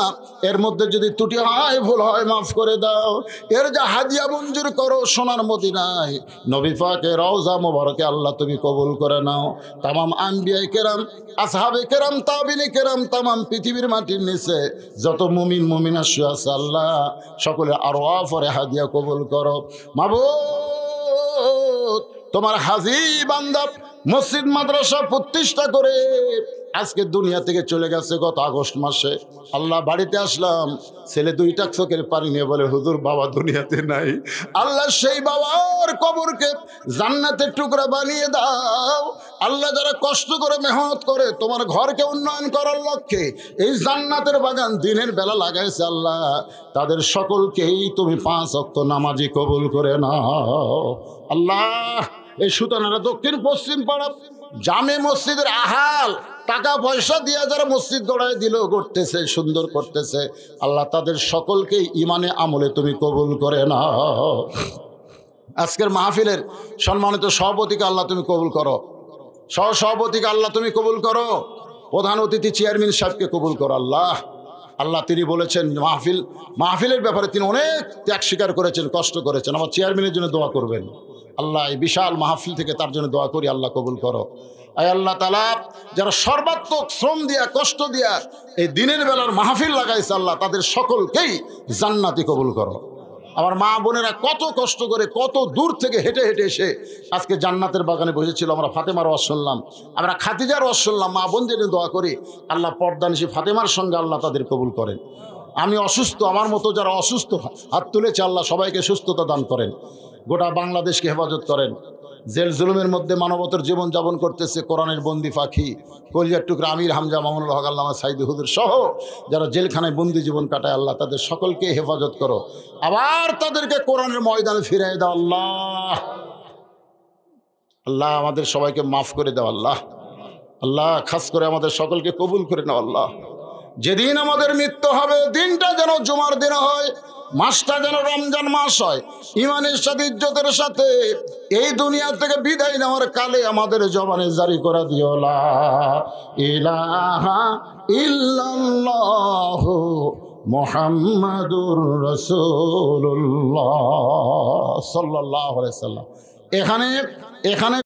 এর মধ্যে যদি ত্রুটি হয়, ভুল হয়, মাফ করে দাও। এর যা হাদিয়া মঞ্জুর করো সোনার মদিনায় নবী পাকের রওজা মোবারকে আল্লাহ তুমি কবুল করে নাও। তামাম আম্বিয়া কেরাম, আসহাবে কেরাম, তাবিনী কেরাম, তামাম পৃথিবীর মাটির নিচে যত মুমিন মুমিনা শুয়ে আছে আল্লাহ সকলে আরওয়াহ পরে হাদিয়া কবুল করো। মাবুদ তোমার হাজি বান্দা মসজিদ মাদ্রাসা প্রতিষ্ঠা করে আজকে দুনিয়া থেকে চলে গেছে গত আগস্ট মাসে। আল্লাহ বাড়িতে আসলাম, ছেলে দুইটা চোখের পানি নিয়ে বলে, হুজুর বাবা দুনিয়াতে নাই। আল্লাহ সেই বাবার কবরকে জান্নাতের টুকরা বানিয়ে দাও। আল্লাহ যারা কষ্ট করে মেহনত করে তোমার ঘরকে উন্নয়ন করার লক্ষ্যে এই জান্নাতের বাগান দিনের বেলা লাগাইছে আল্লাহ, তাদের সকলকেই তুমি 5 ওয়াক্ত নামাজি কবুল করে নাও। আল্লাহ এই সুতানারা দক্ষিণ পশ্চিম পাড়া জামে মসজিদের আহাল টাকা পয়সা দিয়ে যারা মসজিদ গড়ায় দিল করতেছে, সুন্দর করতেছে, আল্লাহ তাদের সকলকেই ইমানে আমলে তুমি কবুল করে নাও। আজকের মাহফিলের সম্মানিত সভাপতিকে আল্লাহ তুমি কবুল করো, সহসভাপতিকে আল্লাহ তুমি কবুল করো, প্রধান অতিথি চেয়ারম্যান সাহেবকে কবুল করো আল্লাহ। আল্লাহ তিনি বলেছেন মাহফিলের ব্যাপারে তিনি অনেক ত্যাগ স্বীকার করেছেন, কষ্ট করেছেন। আমার চেয়ারম্যানের জন্য দোয়া করবেন আল্লাহ, এই বিশাল মাহফিল থেকে তার জন্য দোয়া করি, আল্লাহ কবুল করো। আয় আল্লাহ তাআলা, যারা সর্বাত্মক শ্রম দিয়া কষ্ট দিয়া এই দিনের বেলার মাহফিল লাগাইছে আল্লাহ তাদের সকলকেই জান্নাতি কবুল করো। আমার মা বোনেরা কত কষ্ট করে কত দূর থেকে হেঁটে হেঁটে এসে আজকে জান্নাতের বাগানে বসেছিল। আমরা ফাতেমার ওয়াজ শুনলাম, আমরা খাদিজার ওয়াজ শুনলাম। মা বোনদের দোয়া করি আল্লাহ পর্দানিশী ফাতেমার সঙ্গে আল্লাহ তাদের কবুল করেন। আমি অসুস্থ, আমার মতো যারা অসুস্থ হাত তুলেছে আল্লাহ সবাইকে সুস্থতা দান করেন, গোটা বাংলাদেশকে হেফাজত করেন। জেল জুলুমের মধ্যে মানবতার জীবন যাপন করতেছে কোরআনের বন্দি পাখি কলিজার টুকরা আমির হামজা মামুনুল হক আল্লামা সাইদি হুজুর সহ যারা জেলখানায় বন্দি জীবন কাটায় আল্লাহ তাদের সকলকে হেফাজত করো, আবার তাদেরকে কোরআনের ময়দানে ফিরিয়ে দাও আল্লাহ। আল্লাহ আমাদের সবাইকে মাফ করে দাও আল্লাহ। আল্লাহ খাস করে আমাদের সকলকে কবুল করে নাও আল্লাহ। যেদিন আমাদের মৃত্যু হবে দিনটা যেন জুমার দিন হয়, মাসটা যেন রমজান মাস হয়, ইমানের সাথে ইজ্জতের সাথে এই দুনিয়া থেকে বিদায় নেওয়ার কালে আমাদের জবানে জারি করে দিও লা ইলাহা ইল্লাল্লাহু মুহাম্মাদুর রাসূলুল্লাহ সাল্লাল্লাহু আলাইহি ওয়াসাল্লাম। এখানে